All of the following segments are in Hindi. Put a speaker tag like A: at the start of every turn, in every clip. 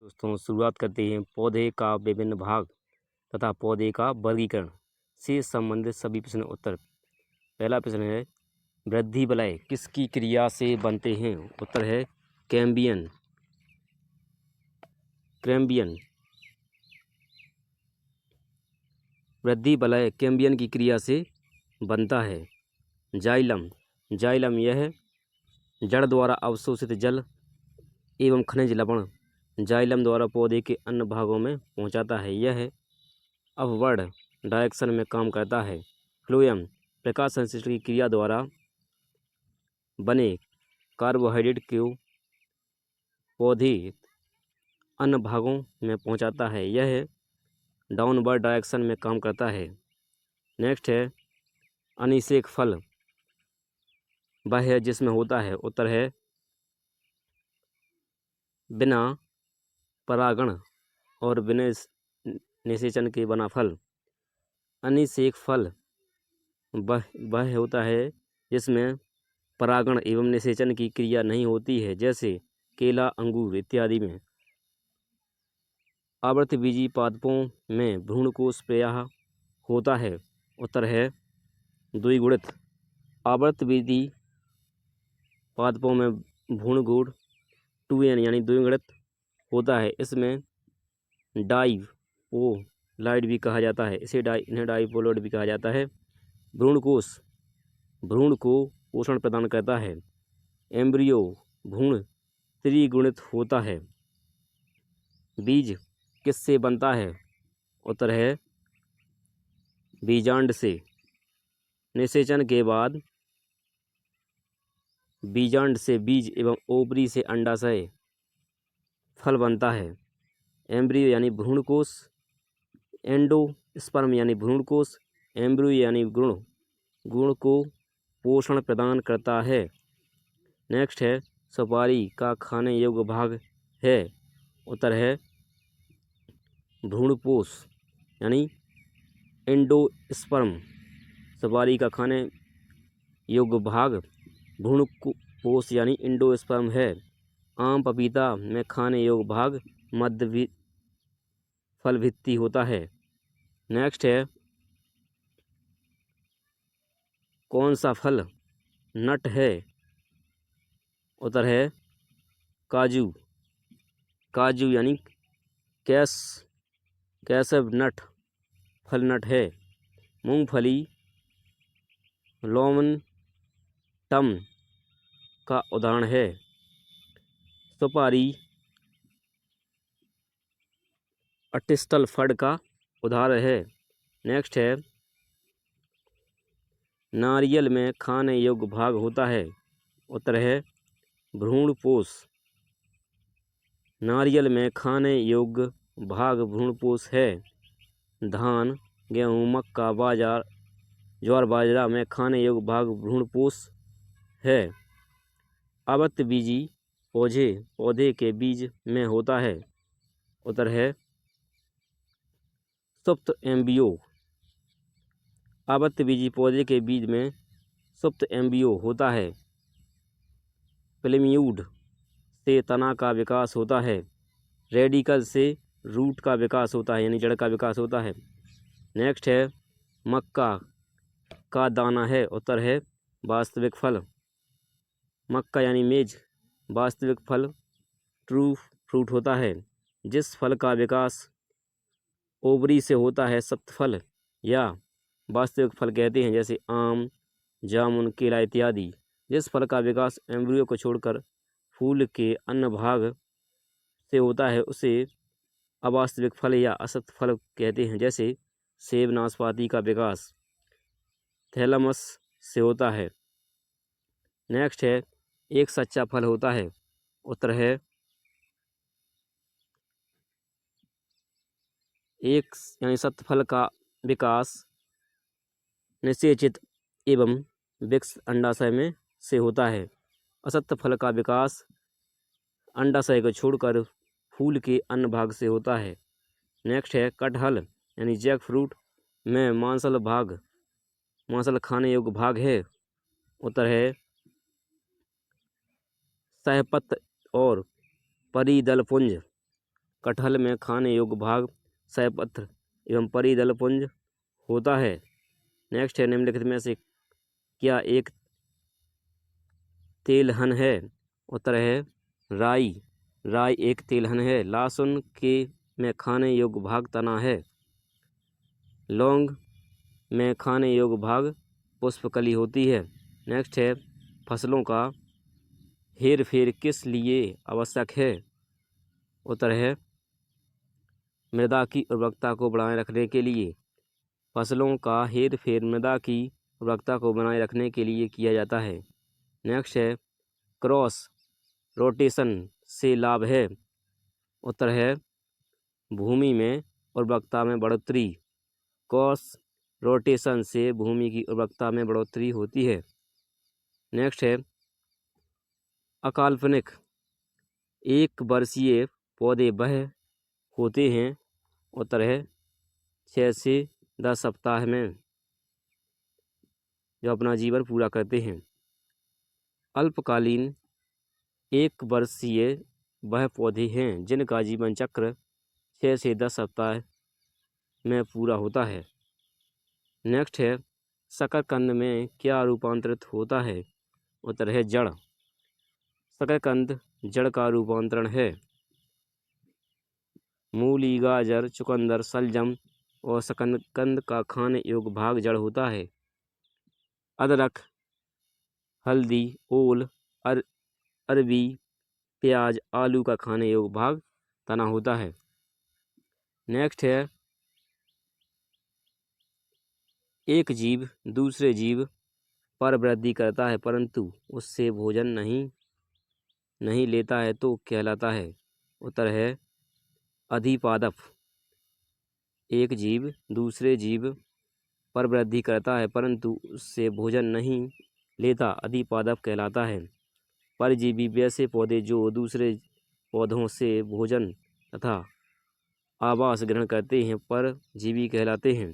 A: दोस्तों शुरुआत करते हैं पौधे का विभिन्न भाग तथा पौधे का वर्गीकरण से संबंधित सभी प्रश्न उत्तर। पहला प्रश्न है, वृद्धि वलय किसकी क्रिया से बनते हैं? उत्तर है कैम्बियन। वृद्धि वलय कैम्बियन की क्रिया से बनता है। जाइलम यह जड़ द्वारा अवशोषित जल एवं खनिज लवण जाइलम द्वारा पौधे के अन्य भागों में पहुंचाता है। यह अपवर्ड डायरेक्शन में काम करता है। फ्लोएम प्रकाश संश्लेषण की क्रिया द्वारा बने कार्बोहाइड्रेट को पौधे अन्य भागों में पहुंचाता है। यह डाउनवर्ड डायरेक्शन में काम करता है। नेक्स्ट है, अनिषेक फल वह है जिसमें होता है। उत्तर है बिना परागण और बिना निषेचन के बना फल। अनिषेक फल वह होता है जिसमें परागण एवं निषेचन की क्रिया नहीं होती है, जैसे केला, अंगूर इत्यादि में। आवृतबीजी पादपों में भ्रूणकोश प्रायः होता है। उत्तर है द्विगुणित। आवृतबीजी पादपों में भ्रूणकोश 2n यानी द्विगुणित होता है। इसमें डाइपोलॉइड भी कहा जाता है। इन्हें डाइपोलॉइड भी कहा जाता है। भ्रूणकोश भ्रूण को पोषण प्रदान करता है। एम्ब्रियो भ्रूण त्रिगुणित होता है। बीज किससे बनता है? उत्तर है बीजांड से। निषेचन के बाद बीजांड से बीज एवं ओवरी से अंडाशय फल बनता है। एम्ब्रियो यानी भ्रूणकोश, एंडोस्पर्म यानी भ्रूणकोश, एम्ब्रियो यानी गुण को पोषण प्रदान करता है। नेक्स्ट है, सुपारी का खाने योग्य भाग है। उत्तर है भ्रूणपोष यानी एंडोस्पर्म। सुपारी का खाने योग्य भाग भ्रूणपोष यानी एंडोस्पर्म है। आम पपीता में खाने योग्य भाग मध्य फल भित्ति होता है। नेक्स्ट है, कौन सा फल नट है? उत्तर है काजू यानी कैसव नट फल नट है। मूंगफली लोमनटम का उदाहरण है। सुपारी अटिस्टल फड़ का उदाहरण है। नेक्स्ट है, नारियल में खाने योग्य भाग होता है। उत्तर है भ्रूणपोष। नारियल में खाने योग्य भाग भ्रूणपोष है। धान, गेहूँ, मक्का, ज्वार, बाजरा में खाने योग्य भाग भ्रूणपोष है। आवृतबीजी पौधे के बीज में होता है। उत्तर है सुप्त एम्ब्रियो। आवृतबीजी पौधे के बीज में सुप्त एम्ब्रियो होता है। प्लेम्यूड से तना का विकास होता है। रेडिकल से रूट का विकास होता है यानी जड़ का विकास होता है। नेक्स्ट है, मक्का का दाना है। उत्तर है वास्तविक फल। मक्का यानी मेज वास्तविक फल ट्रू फ्रूट होता है। जिस फल का विकास ओवरी से होता है सप्त फल या वास्तविक फल कहते हैं, जैसे आम, जामुन, केला इत्यादि। जिस फल का विकास एम्ब्रियो को छोड़कर फूल के अन्य भाग से होता है उसे अवास्तविक फल या असत फल कहते हैं, जैसे सेब, नाशपाती का विकास थैलमस से होता है। नेक्स्ट है, एक सच्चा फल होता है। उत्तर है एक यानी सत्य फल का विकास निषेचित एवं विकसित अंडाशय में से होता है। असत्य फल का विकास अंडाशय को छोड़कर फूल के अन्य भाग से होता है। नेक्स्ट है, कटहल यानी जैक फ्रूट में मांसल खाने योग्य भाग है। उत्तर है सहपत्र और परिदलपुंज। कटहल में खाने योग्य भाग सयपत्र एवं परिदल पुंज होता है। नेक्स्ट है, निम्नलिखित में से क्या एक तेलहन है? उत्तर है राई। राई एक तेलहन है। लहसुन के में खाने योग्य भाग तना है। लौंग में खाने योग्य भाग पुष्पकली होती है। नेक्स्ट है, फसलों का हेर फेर किस लिए आवश्यक है? उत्तर है मृदा की उर्वरकता को बनाए रखने के लिए। फसलों का हेर फेर मृदा की उर्वरकता को बनाए रखने के लिए किया जाता है। नेक्स्ट है, क्रॉस रोटेशन से लाभ है? उत्तर है भूमि में उर्वरकता में बढ़ोतरी। क्रॉस रोटेशन से भूमि की उर्वरकता में बढ़ोतरी होती है। नेक्स्ट है, अकाल्पनिक एक वर्षीय पौधे वह होते हैं? उत्तर है 6 से 10 सप्ताह में जो अपना जीवन पूरा करते हैं। अल्पकालीन एक वर्षीय वह पौधे हैं जिनका जीवन चक्र 6 से 10 सप्ताह में पूरा होता है। नेक्स्ट है, शकरकंद में क्या रूपांतरित होता है? उत्तर है जड़। शकरकंद जड़ का रूपांतरण है। मूली, गाजर, चुकंदर, शलजम और शकरकंद का खाने योग्य भाग जड़ होता है। अदरक, हल्दी, ओल, अरबी, प्याज, आलू का खाने योग्य भाग तना होता है। नेक्स्ट है, एक जीव दूसरे जीव पर वृद्धि करता है परंतु उससे भोजन नहीं लेता है तो कहलाता है? उत्तर है अधिपादप। एक जीव दूसरे जीव पर वृद्धि करता है परंतु उससे भोजन नहीं लेता, अधिपादप कहलाता है। परजीवी वैसे पौधे जो दूसरे पौधों से भोजन तथा आवास ग्रहण करते हैं परजीवी कहलाते हैं।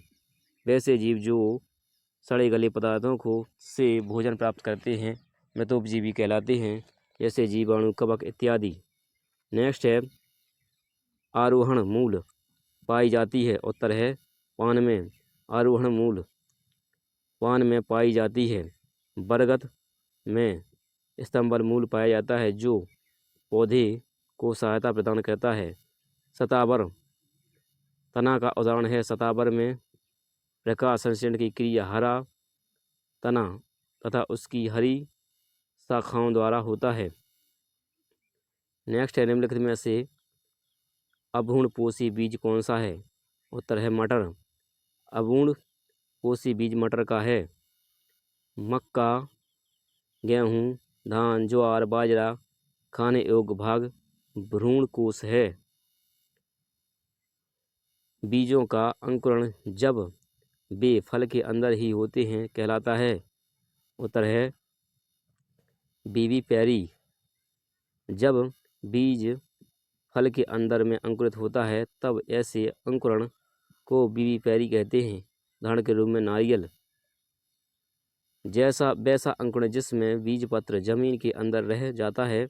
A: वैसे जीव जो सड़े गले पदार्थों को से भोजन प्राप्त करते हैं मृतोपजीवी कहलाते हैं, जैसे जीवाणु, कवक इत्यादि। नेक्स्ट है, आरोहण मूल पाई जाती है? उत्तर है पान में। आरोहण मूल पान में पाई जाती है। बरगद में स्तंभल मूल पाया जाता है जो पौधे को सहायता प्रदान करता है। शतावर तना का उदाहरण है। शतावर में प्रकाश संश्लेषण की क्रिया हरा तना तथा उसकी हरी शाखाओं द्वारा होता है। नेक्स्ट है, निम्नलिखित में से अभ्रूणपोषी बीज कौन सा है? उत्तर है मटर। अभ्रूणपोषी बीज मटर का है। मक्का, गेहूँ, धान, ज्वार, बाजरा खाने योग्य भाग भ्रूणकोश है। बीजों का अंकुरण जब वे फल के अंदर ही होते हैं कहलाता है? उत्तर है बीबी पैरी। जब बीज फल के अंदर में अंकुरित होता है तब ऐसे अंकुरण को बीबी पैरी कहते हैं। उदाहरण के रूप में नारियल। जैसा वैसा अंकुरण जिसमें बीज पत्र जमीन के अंदर रह जाता है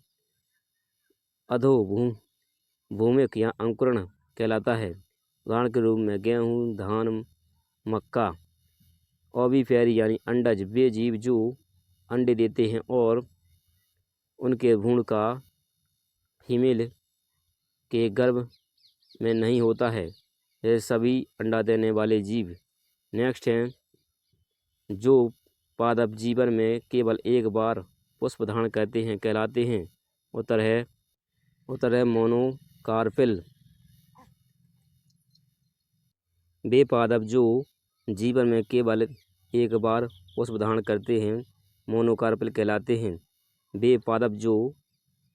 A: अधोभूमिक या अंकुरण कहलाता है। उदाहरण के रूप में गेहूँ, धान, मक्का। ओविपेरी यानी अंडज वे जीव जो अंडे देते हैं और उनके भ्रूण का फीमेल के गर्भ में नहीं होता है, ये सभी अंडा देने वाले जीव। नेक्स्ट हैं, जो पादप जीवन में केवल एक बार पुष्प धारण करते हैं कहलाते हैं? उत्तर है मोनोकार्पिल। वे पादप जो जीवन में केवल एक बार पुष्प धारण करते हैं मोनोकार्पिल कहलाते हैं। वे पादप जो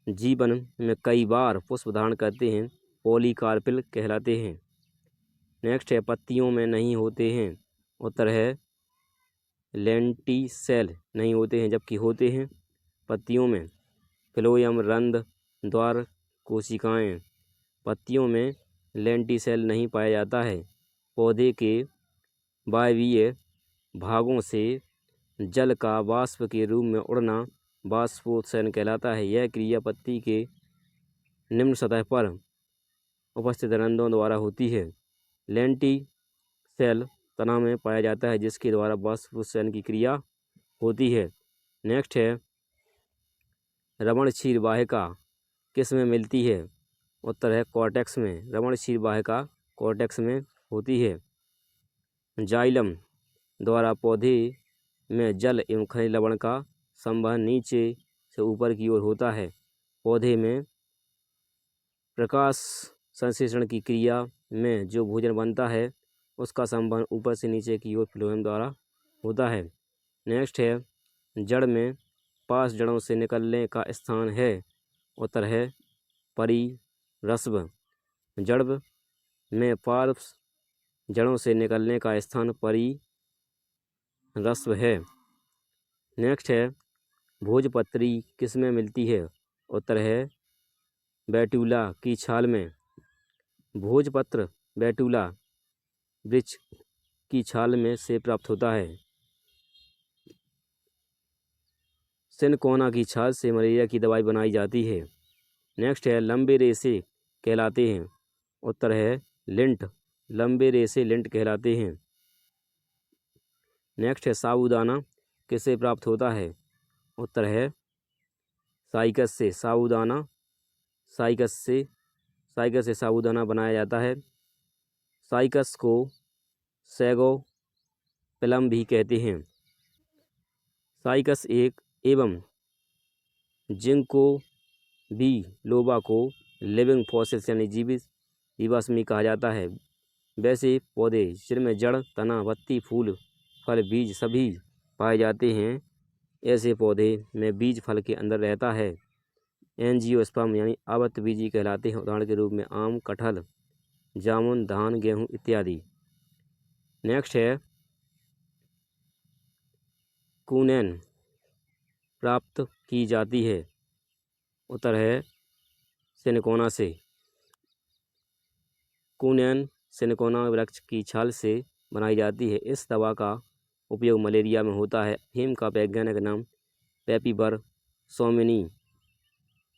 A: जीवन में कई बार पुष्प धारण करते हैं पॉलीकार्पिल कहलाते हैं। नेक्स्ट है, पत्तियों में नहीं होते हैं? उत्तर है लेंटिसेल नहीं होते हैं, जबकि होते हैं पत्तियों में फ्लोएम रंध्र द्वार कोशिकाएं। पत्तियों में लेंटिसेल नहीं पाया जाता है। पौधे के वायवीय भागों से जल का वाष्प के रूप में उड़ना वाष्पोत्सर्जन कहलाता है। यह क्रिया पत्ती के निम्न सतह पर उपस्थित रंध्रों द्वारा होती है। लेंटिसेल तना में पाया जाता है जिसके द्वारा वाष्पोत्सर्जन की क्रिया होती है। नेक्स्ट है रमण क्षीर वाहिका किस में मिलती है? उत्तर है कॉर्टेक्स में। रमण क्षीर वाहिका कॉर्टेक्स में होती है। जाइलम द्वारा पौधे में जल एवं खनिज लवण का संवहन नीचे से ऊपर की ओर होता है। पौधे में प्रकाश संश्लेषण की क्रिया में जो भोजन बनता है उसका संवहन ऊपर से नीचे की ओर फ्लोएम द्वारा होता है। नेक्स्ट है जड़ में पास जड़ों से निकलने का स्थान है। उत्तर है परिरस्भ। जड़ में पार्श्व जड़ों से निकलने का स्थान परिरस्भ है। नेक्स्ट है भोजपत्री किस में मिलती है? उत्तर है बैट्यूला की छाल में। भोजपत्र बैट्यूला वृक्ष की छाल में से प्राप्त होता है। सिनकोना की छाल से मलेरिया की दवाई बनाई जाती है। नेक्स्ट है लंबे रेशे कहलाते हैं। उत्तर है लिंट। लंबे रेशे लिंट कहलाते हैं। नेक्स्ट है साबूदाना किससे प्राप्त होता है? उत्तर है साइकस से। साबूदाना साइकस से साबूदाना बनाया जाता है। साइकस को सैगो प्लम भी कहते हैं। साइकस एक एवं जिंको बी लोबा को लिविंग फॉसिल्स यानी जीवित जीवाश्मी कहा जाता है। वैसे पौधे जिनमें जड़ तना पत्ती फूल फल बीज सभी पाए जाते हैं ऐसे पौधे में बीज फल के अंदर रहता है। एंजियोस्पर्म यानी आवृतबीजी कहलाते हैं। उदाहरण के रूप में आम कटहल जामुन धान गेहूँ इत्यादि। नेक्स्ट है कुनैन प्राप्त की जाती है। उत्तर है सिनकोना से। कुनैन सिनकोना वृक्ष की छाल से बनाई जाती है। इस दवा का उपयोग मलेरिया में होता है। अफीम का वैज्ञानिक नाम पेपिबर सोमिनी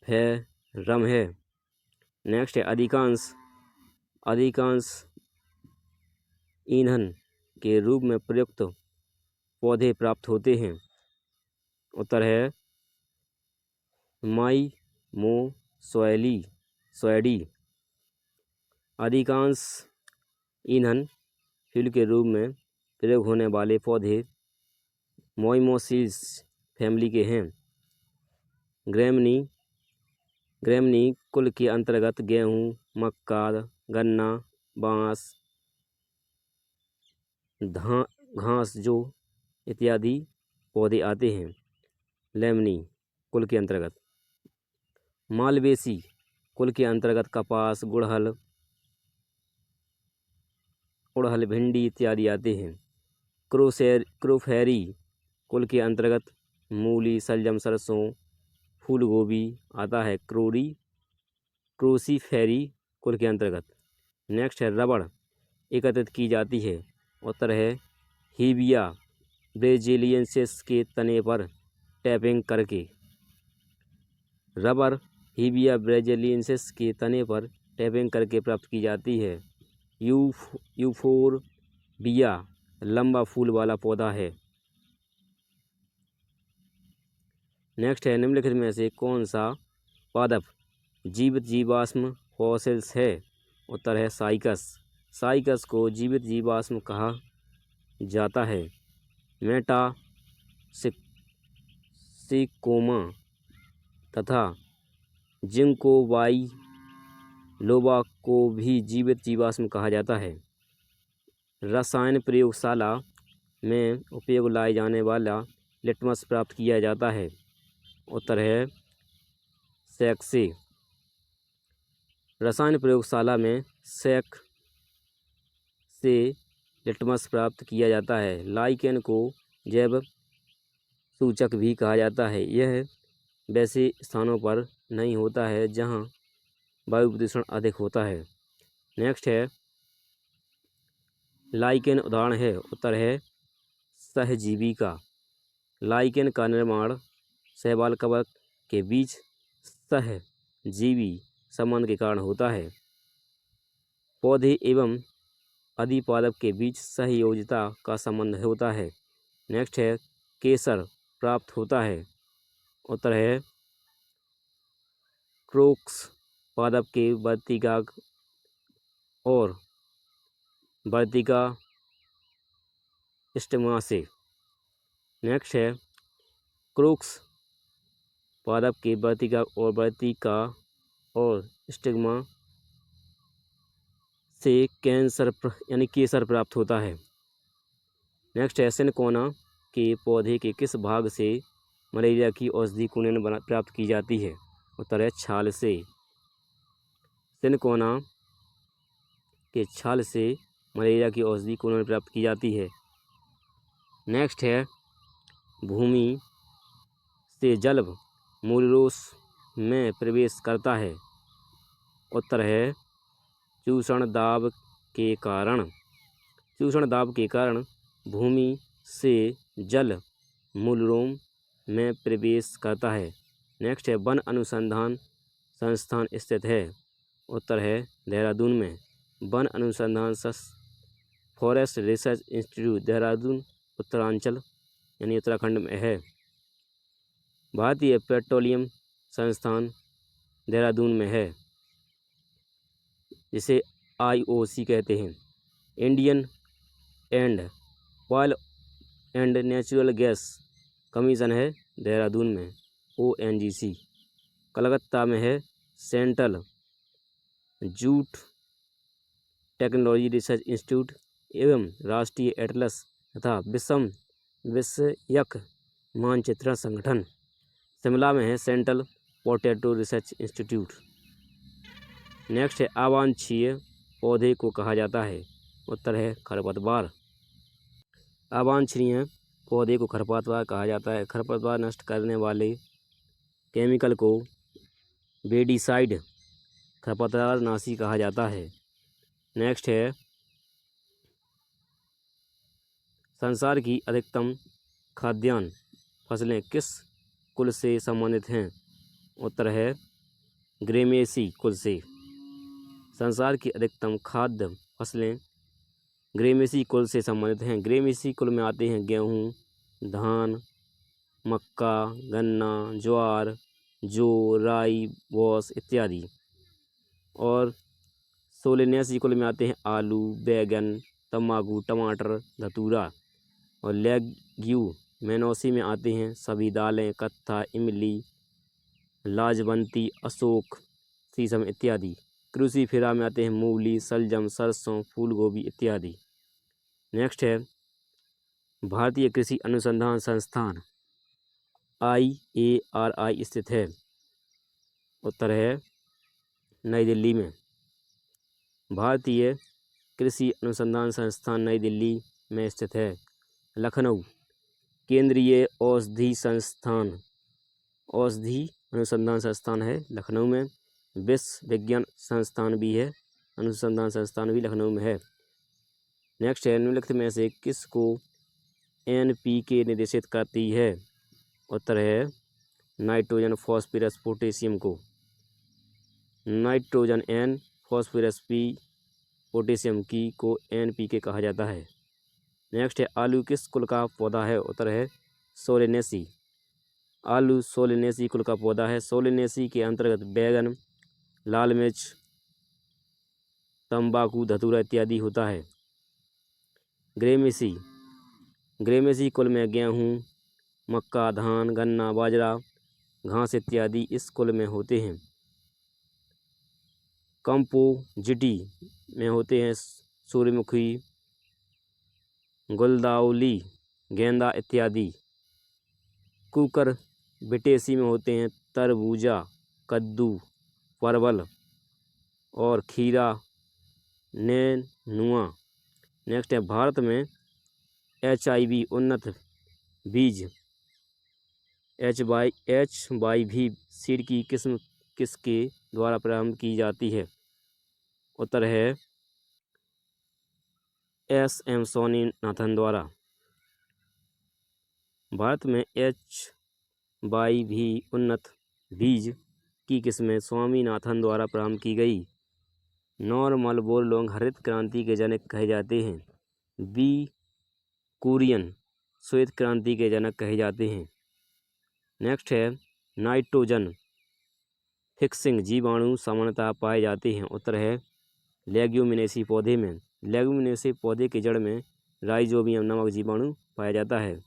A: फेरम है। नेक्स्ट है अधिकांश ईंधन के रूप में प्रयुक्त पौधे प्राप्त होते हैं। उत्तर है सोयडी। अधिकांश ईंधन फ्यूल के रूप में प्रयोग होने वाले पौधे मोइमोसिस फैमिली के हैं। ग्रेमनी कुल के अंतर्गत गेहूँ मक्का गन्ना बांस घास जो इत्यादि पौधे आते हैं लेमनी कुल के अंतर्गत। मालवेसी कुल के अंतर्गत कपास गुड़हल भिंडी इत्यादि आते हैं। क्रोफेरी कुल के अंतर्गत मूली शलजम सरसों फूल गोभी आता है क्रोसीफेरी कुल के अंतर्गत। नेक्स्ट है रबड़ एकत्रित की जाती है। उत्तर है हीबिया ब्राज़िलियेंसिस के तने पर टैपिंग करके। रबर हीबिया ब्राज़िलियेंसिस के तने पर टैपिंग करके प्राप्त की जाती है। यूफोरबिया लंबा फूल वाला पौधा है। नेक्स्ट है निम्नलिखित में से कौन सा पादप जीवित जीवाश्म फॉसिल्स है? उत्तर है साइकस को जीवित जीवाश्म कहा जाता है। मेटासिकोमा तथा जिंको बाइलोबा को भी जीवित जीवाश्म कहा जाता है। रसायन प्रयोगशाला में उपयोग लाए जाने वाला लिटमस प्राप्त किया जाता है। उत्तर है सैक से। रसायन प्रयोगशाला में सैक से लिटमस प्राप्त किया जाता है। लाइकेन को जैव सूचक भी कहा जाता है। यह वैसे स्थानों पर नहीं होता है जहां वायु प्रदूषण अधिक होता है। नेक्स्ट है लाइकेन उदाहरण है। उत्तर है सहजीवी का। लाइकेन का निर्माण शैवाल कवक के बीच सहजीवी संबंध के कारण होता है। पौधे एवं अधिपादप के बीच सहयोजिता का संबंध होता है। नेक्स्ट है केसर प्राप्त होता है। उत्तर है क्रोक्स पादप के वर्तिका और वर्तिका स्टिग्मा से। नेक्स्ट है क्रोक्स पादप के वर्तिका और स्टिग्मा से कैंसर यानी केसर प्राप्त होता है। नेक्स्ट है सिनकोना के पौधे के किस भाग से मलेरिया की औषधि कुनन प्राप्त की जाती है। उत्तर है छाल से। सिनकोना के छाल से मलेरिया की औषधि कुनन प्राप्त की जाती है। नेक्स्ट है भूमि से जल मूलरोस में प्रवेश करता है। उत्तर है चूषण दाब के कारण। चूषण दाब के कारण भूमि से जल मूलरोम में प्रवेश करता है। नेक्स्ट है वन अनुसंधान संस्थान स्थित है। उत्तर है देहरादून में। वन अनुसंधान forest research institute Dehradun Uttaranchal यानी उत्तराखंड में है। भारतीय पेट्रोलियम संस्थान देहरादून में है, जिसे IOC कहते हैं। Indian and oil and natural gas commission है देहरादून में, ONGC। कलकत्ता में है central jute technology research institute एवं राष्ट्रीय एटलस तथा विषयक मानचित्रण संगठन। शिमला में है central potato research institute. Next है अवांछनीय पौधे को कहा जाता है। उत्तर है खरपतवार। अवांछनीय पौधे को खरपतवार कहा जाता है। खरपतवार नष्ट करने वाले केमिकल को वेडिसाइड खरपतवार नाशी कहा जाता है। नेक्स्ट है संसार की अधिकतम खाद्यान्न फसलें किस कुल से संबंधित हैं। उत्तर है ग्रेमेसी कुल से। संसार की अधिकतम खाद्य फसलें ग्रेमेसी कुल से संबंधित हैं। ग्रेमेसी कुल में आते हैं गेहूँ, धान, मक्का, गन्ना, ज्वार, जौ, राई, वोस इत्यादि। और सोलेनेसी कुल में आते हैं आलू, बैगन, तम्बाकू, टमाटर, धतूरा। और लेग्यूमिनोसी में आते हैं सभी दालें, कत्था, इमली, लाजवंती, अशोक, सीसम इत्यादि। क्रूसीफेरा में आते हैं मूली, शलजम, सरसों, फूल गोभी इत्यादि। नेक्स्ट है भारतीय कृषि अनुसंधान संस्थान IARI स्थित है। उत्तर है नई दिल्ली में। भारतीय कृषि अनुसंधान संस्थान नई दिल्ली में स्थित है। लखनऊ केंद्रीय औषधि अनुसंधान संस्थान है लखनऊ में। विश्व विज्ञान संस्थान भी है, अनुसंधान संस्थान भी लखनऊ में है। नेक्स्ट है निम्नलिखित में से किसको NPK निर्देशित करती है। उत्तर है नाइट्रोजन, फॉस्फोरस, पोटेशियम को। Nitrogen N, phosphorus P, potassium की को NPK कहा जाता है। नेक्स्ट है आलू किस कुल का पौधा है। उत्तर है सोलेनेसी। आलू सोलेनेसी कुल का पौधा है। सोलेनेसी के अंतर्गत बैगन, लाल मिर्च, तंबाकू, धतूरा इत्यादि होता है। ग्रेमेसी कुल में गेहूँ, मक्का, धान, गन्ना, बाजरा, घास इत्यादि इस कुल में होते हैं। कंपोजिटी में होते हैं सूर्यमुखी, गुलदाउदी, गेंदा इत्यादि। कुकर बिटेसी में होते हैं तरबूजा, कद्दू, परवल और खीरा, नेनुआ। नेक्स्ट है भारत में HIV उन्नत बीज HYV सीड की किस्म किसके द्वारा प्रारंभ की जाती है। उत्तर है SM स्वामीनाथन द्वारा। भारत में HYV उन्नत बीज की किस्में स्वामीनाथन द्वारा प्रारंभ की गई। नॉर्मल बोरलॉन्ग हरित क्रांति के जनक कहे जाते हैं। बी कुरियन श्वेत क्रांति के जनक कहे जाते हैं। नेक्स्ट है नाइट्रोजन फिक्सिंग जीवाणु सामान्यतः पाए जाते हैं। उत्तर है लेग्यूमिनेसी पौधे में। लेग्यूमिनेसी पौधे की जड़ में राइजोबियम नामक जीवाणु पाया जाता है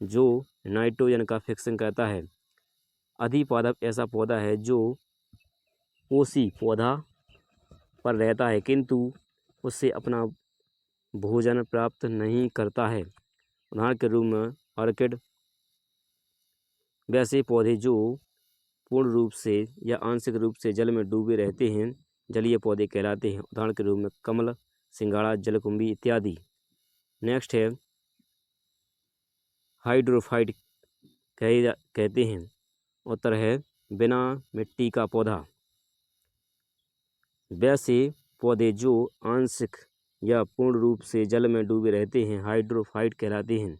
A: जो नाइट्रोजन का फिक्सिंग करता है। अधिपादप ऐसा पौधा है जो पोषी पौधा पर रहता है किंतु उससे अपना भोजन प्राप्त नहीं करता है। उदाहरण के रूप में ऑर्किड। वैसे पौधे जो पूर्ण रूप से या आंशिक रूप से जल में डूबे रहते हैं जलीय पौधे कहलाते हैं। उदाहरण के रूप में कमल, सिंघाड़ा, जलकुंभी इत्यादि। नेक्स्ट है हाइड्रोफाइट कहते हैं। उत्तर है बिना मिट्टी का पौधा। वैसे पौधे जो आंशिक या पूर्ण रूप से जल में डूबे रहते हैं हाइड्रोफाइट कहलाते हैं।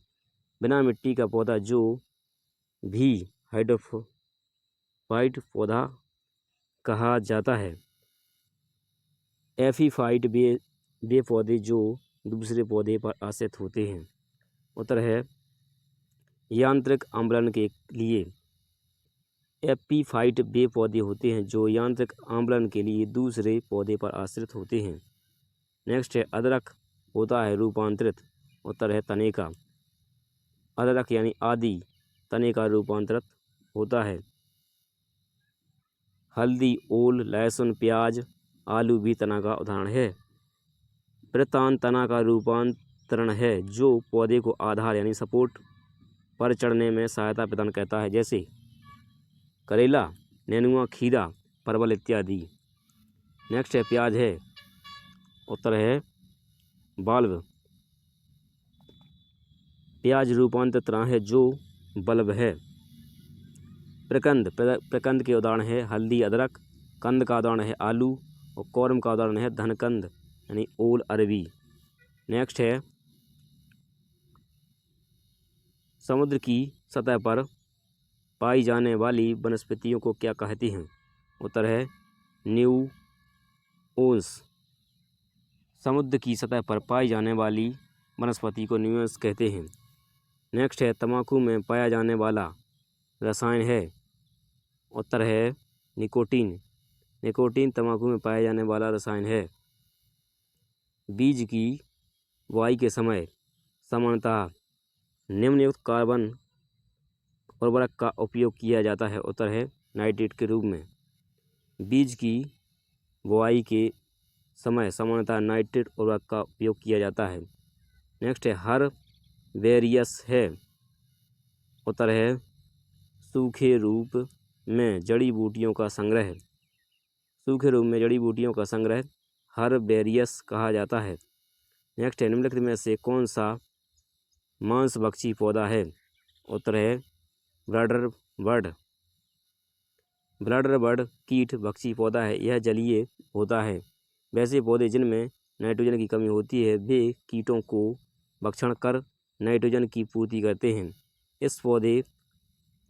A: बिना मिट्टी का पौधा जो भी हाइड्रोफाइट पौधा कहा जाता है। एफीफाइट वे पौधे जो दूसरे पौधे पर आश्रित होते हैं। उत्तर है यांत्रिक आम्लवन के लिए। एपीफाइट वे पौधे होते हैं जो यांत्रिक आम्लवन के लिए दूसरे पौधे पर आश्रित होते हैं। नेक्स्ट है अदरक होता है रूपांतरित। उत्तर है तने का। अदरक यानी आदि तने का रूपांतरित होता है। हल्दी, ओल, लहसुन, प्याज, आलू भी तना का उदाहरण है। वृत्तांत तना का रूपांतरण है जो पौधे को आधार यानी सपोर्ट पर चढ़ने में सहायता प्रदान करता है जैसे करेला, नेनुआ, खीरा, परवल इत्यादि। नेक्स्ट है प्याज है। उत्तर है बाल्ब। प्याज रूपांतरित तना है जो बल्ब है। प्रकंद के उदाहरण है हल्दी, अदरक। कंद का उदाहरण है आलू और कौर्म का उदाहरण है धनकंद यानी ओल, अरबी। नेक्स्ट है समुद्र की सतह पर पाई जाने वाली वनस्पतियों को क्या कहते हैं। उत्तर है न्यूओन्स। समुद्र की सतह पर पाई जाने वाली वनस्पति को न्यूओन्स कहते हैं। नेक्स्ट है तंबाकू में पाया जाने वाला रसायन है। उत्तर है निकोटीन। निकोटीन तंबाकू में पाया जाने वाला रसायन है। बीज की बुआई के समय सामान्यतः निम्नयुक्त कार्बन उर्वरक का उपयोग किया जाता है। उत्तर है नाइट्रेट के रूप में। बीज की बुआई के समय सामान्यतः नाइट्रेट उर्वरक का उपयोग किया जाता है। नेक्स्ट है हर वेरियस है। उत्तर है सूखे रूप में जड़ी बूटियों का संग्रह। सूखे रूप में जड़ी बूटियों का संग्रह हर वेरियस कहा जाता है। नेक्स्ट है निम्नलिखित में से कौन सा मांसभक्षी पौधा है। उत्तर है ब्लडर बर्ड। ब्लडर बर्ड कीट भक्षी पौधा है। यह जलीय होता है। वैसे पौधे जिनमें नाइट्रोजन की कमी होती है वे कीटों को भक्षण कर नाइट्रोजन की पूर्ति करते हैं।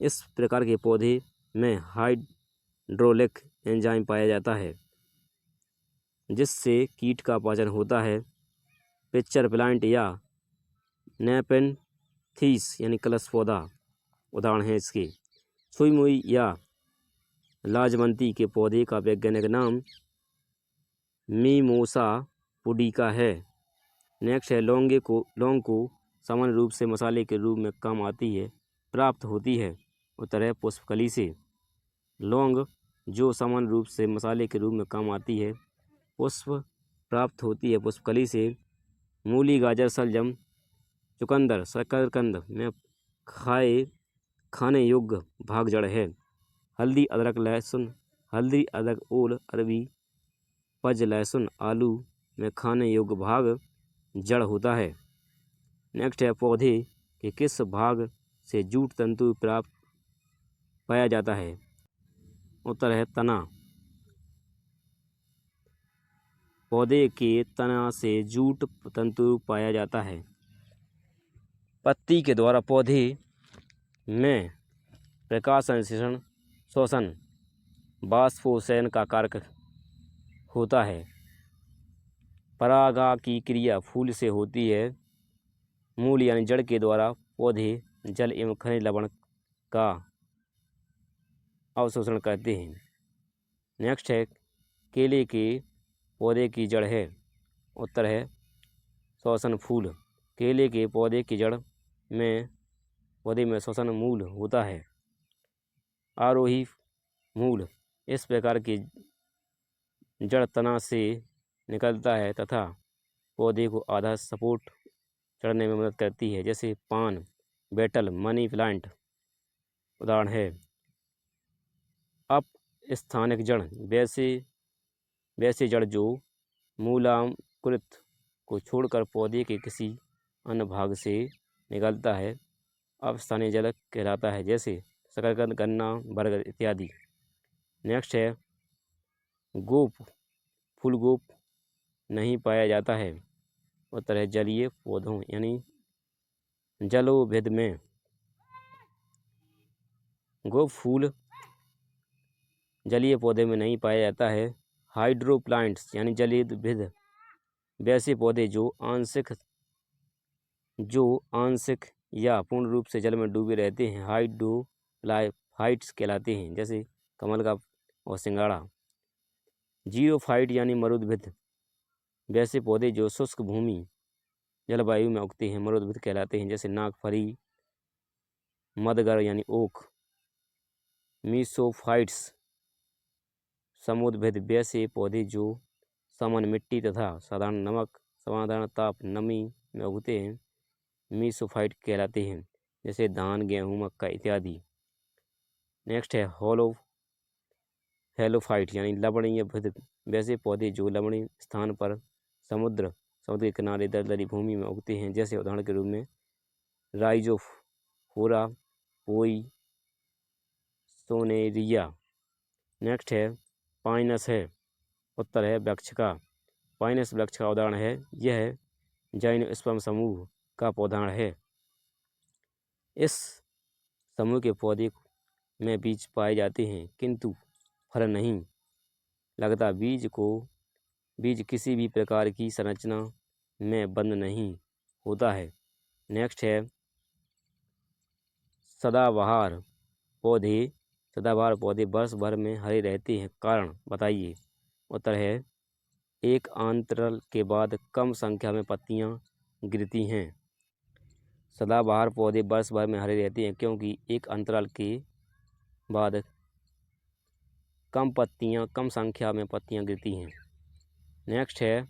A: इस प्रकार के पौधे में हाइड्रोलिक एंजाइम पाया जाता है जिससे कीट का पाचन होता है। पिक्चर प्लांट या नेपेंथीस यानी कलश पौधा उदाहरण है इसके। सुई मुई या लाजवंती के पौधे का वैज्ञानिक नाम मीमोसा पुडिका है। नेक्स्ट है लौंग को सामान्य रूप से मसाले के रूप में काम आती है प्राप्त होती है। उत्तर है पुष्पकली से। लौंग जो सामान्य रूप से मसाले के रूप में काम आती है पुष्प प्राप्त होती है पुष्पकली से। मूली, गाजर, शलजम, चुकंदर, शकरकंद में खाने योग्य भाग जड़ है। हल्दी, अदरक, लहसुन, हल्दी, अदरक, ओल, अरबी, पज, लहसुन, आलू में खाने योग्य भाग जड़ होता है। नेक्स्ट है पौधे के किस भाग से जूट तंतु प्राप्त पाया जाता है। उत्तर है तना। पौधे के तना से जूट तंतु पाया जाता है। पत्ती के द्वारा पौधे में प्रकाश संश्लेषण, शोषण, वाष्पोत्सर्जन का कार्य होता है। परागा की क्रिया फूल से होती है। मूल यानी जड़ के द्वारा पौधे जल एवं खनिज लवण का अवशोषण करते हैं। नेक्स्ट है केले के पौधे की जड़ है। उत्तर है श्वसन फूल। केले के पौधे की जड़ में श्वसन मूल होता है। आरोही मूल इस प्रकार की जड़ तना से निकलता है तथा पौधे को आधा सपोर्ट चढ़ने में मदद करती है, जैसे पान, बेटल, मनी प्लांट उदाहरण है। अप स्थानिक जड़ वैसे जड़ जो मूलांकुरित को छोड़कर पौधे के किसी अन्य भाग से निकलता है अपस्थानीय जड़ कहलाता है, जैसे शकरकंद, गन्ना, बरगद इत्यादि। नेक्स्ट है गोप फूलगोप नहीं पाया जाता है। उत्तर है जलीय पौधों यानी जलोभिद में। गोप फूल जलीय पौधे में नहीं पाया जाता है। हाइड्रोप्लांट्स यानी जलीयभिद वैसे पौधे जो आंशिक या पूर्ण रूप से जल में डूबे रहते हैं हाइड्रोफाइट्स कहलाते हैं, जैसे कमल का और सिंगाड़ा। जीरोफाइट यानी मरुदभिद वैसे पौधे जो शुष्क भूमि जलवायु में उगते हैं मरुदभिद कहलाते हैं, जैसे नागफरी, मदगर यानी ओक। मीसोफाइट्स समुद्रभिद वैसे पौधे जो सामान्य मिट्टी तथा साधारण ताप नमी में उगते हैं मीसोफाइट कहलाते हैं, जैसे धान, गेहूँ, मक्का इत्यादि। नेक्स्ट है हेलोफाइट यानी लवणीय भिद वैसे पौधे जो लवणीय स्थान पर समुद्र के किनारे दलदली भूमि में उगते हैं, जैसे उदाहरण के रूप में राइजोफोरा, पोई, सोनेरिया। नेक्स्ट है पाइनस है। उत्तर है वृक्ष का। पाइनस वृक्ष का उदाहरण है। यह जाइनोस्पर्म समूह का पौधा है। इस समूह के पौधे में बीज पाए जाते हैं किंतु फल नहीं लगता। बीज किसी भी प्रकार की संरचना में बंद नहीं होता है। नेक्स्ट है सदाबहार पौधे वर्ष भर में हरे रहते हैं, कारण बताइए। उत्तर है एक अंतराल के बाद कम संख्या में पत्तियां गिरती हैं। सदाबहार पौधे वर्ष भर में हरे रहते हैं क्योंकि एक अंतराल के बाद कम संख्या में पत्तियां गिरती हैं। नेक्स्ट है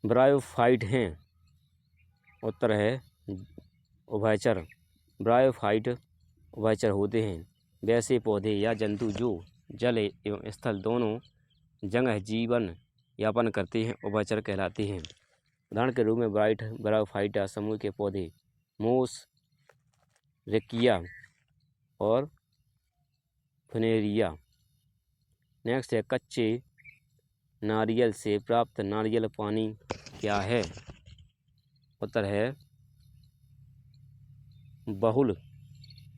A: ब्रायोफाइट हैं। उत्तर है उभयचर। ब्रायोफाइट उभयचर होते हैं वैसे पौधे या जंतु जो जल एवं स्थल दोनों जगह जीवन यापन करते हैं उभयचर कहलाते हैं। उदाहरण के रूप में ब्रायोफाइटा समूह के पौधे मोस, रेकिया और फुनेरिया। नेक्स्ट है कच्चे नारियल से प्राप्त नारियल पानी क्या है। उत्तर है बहुल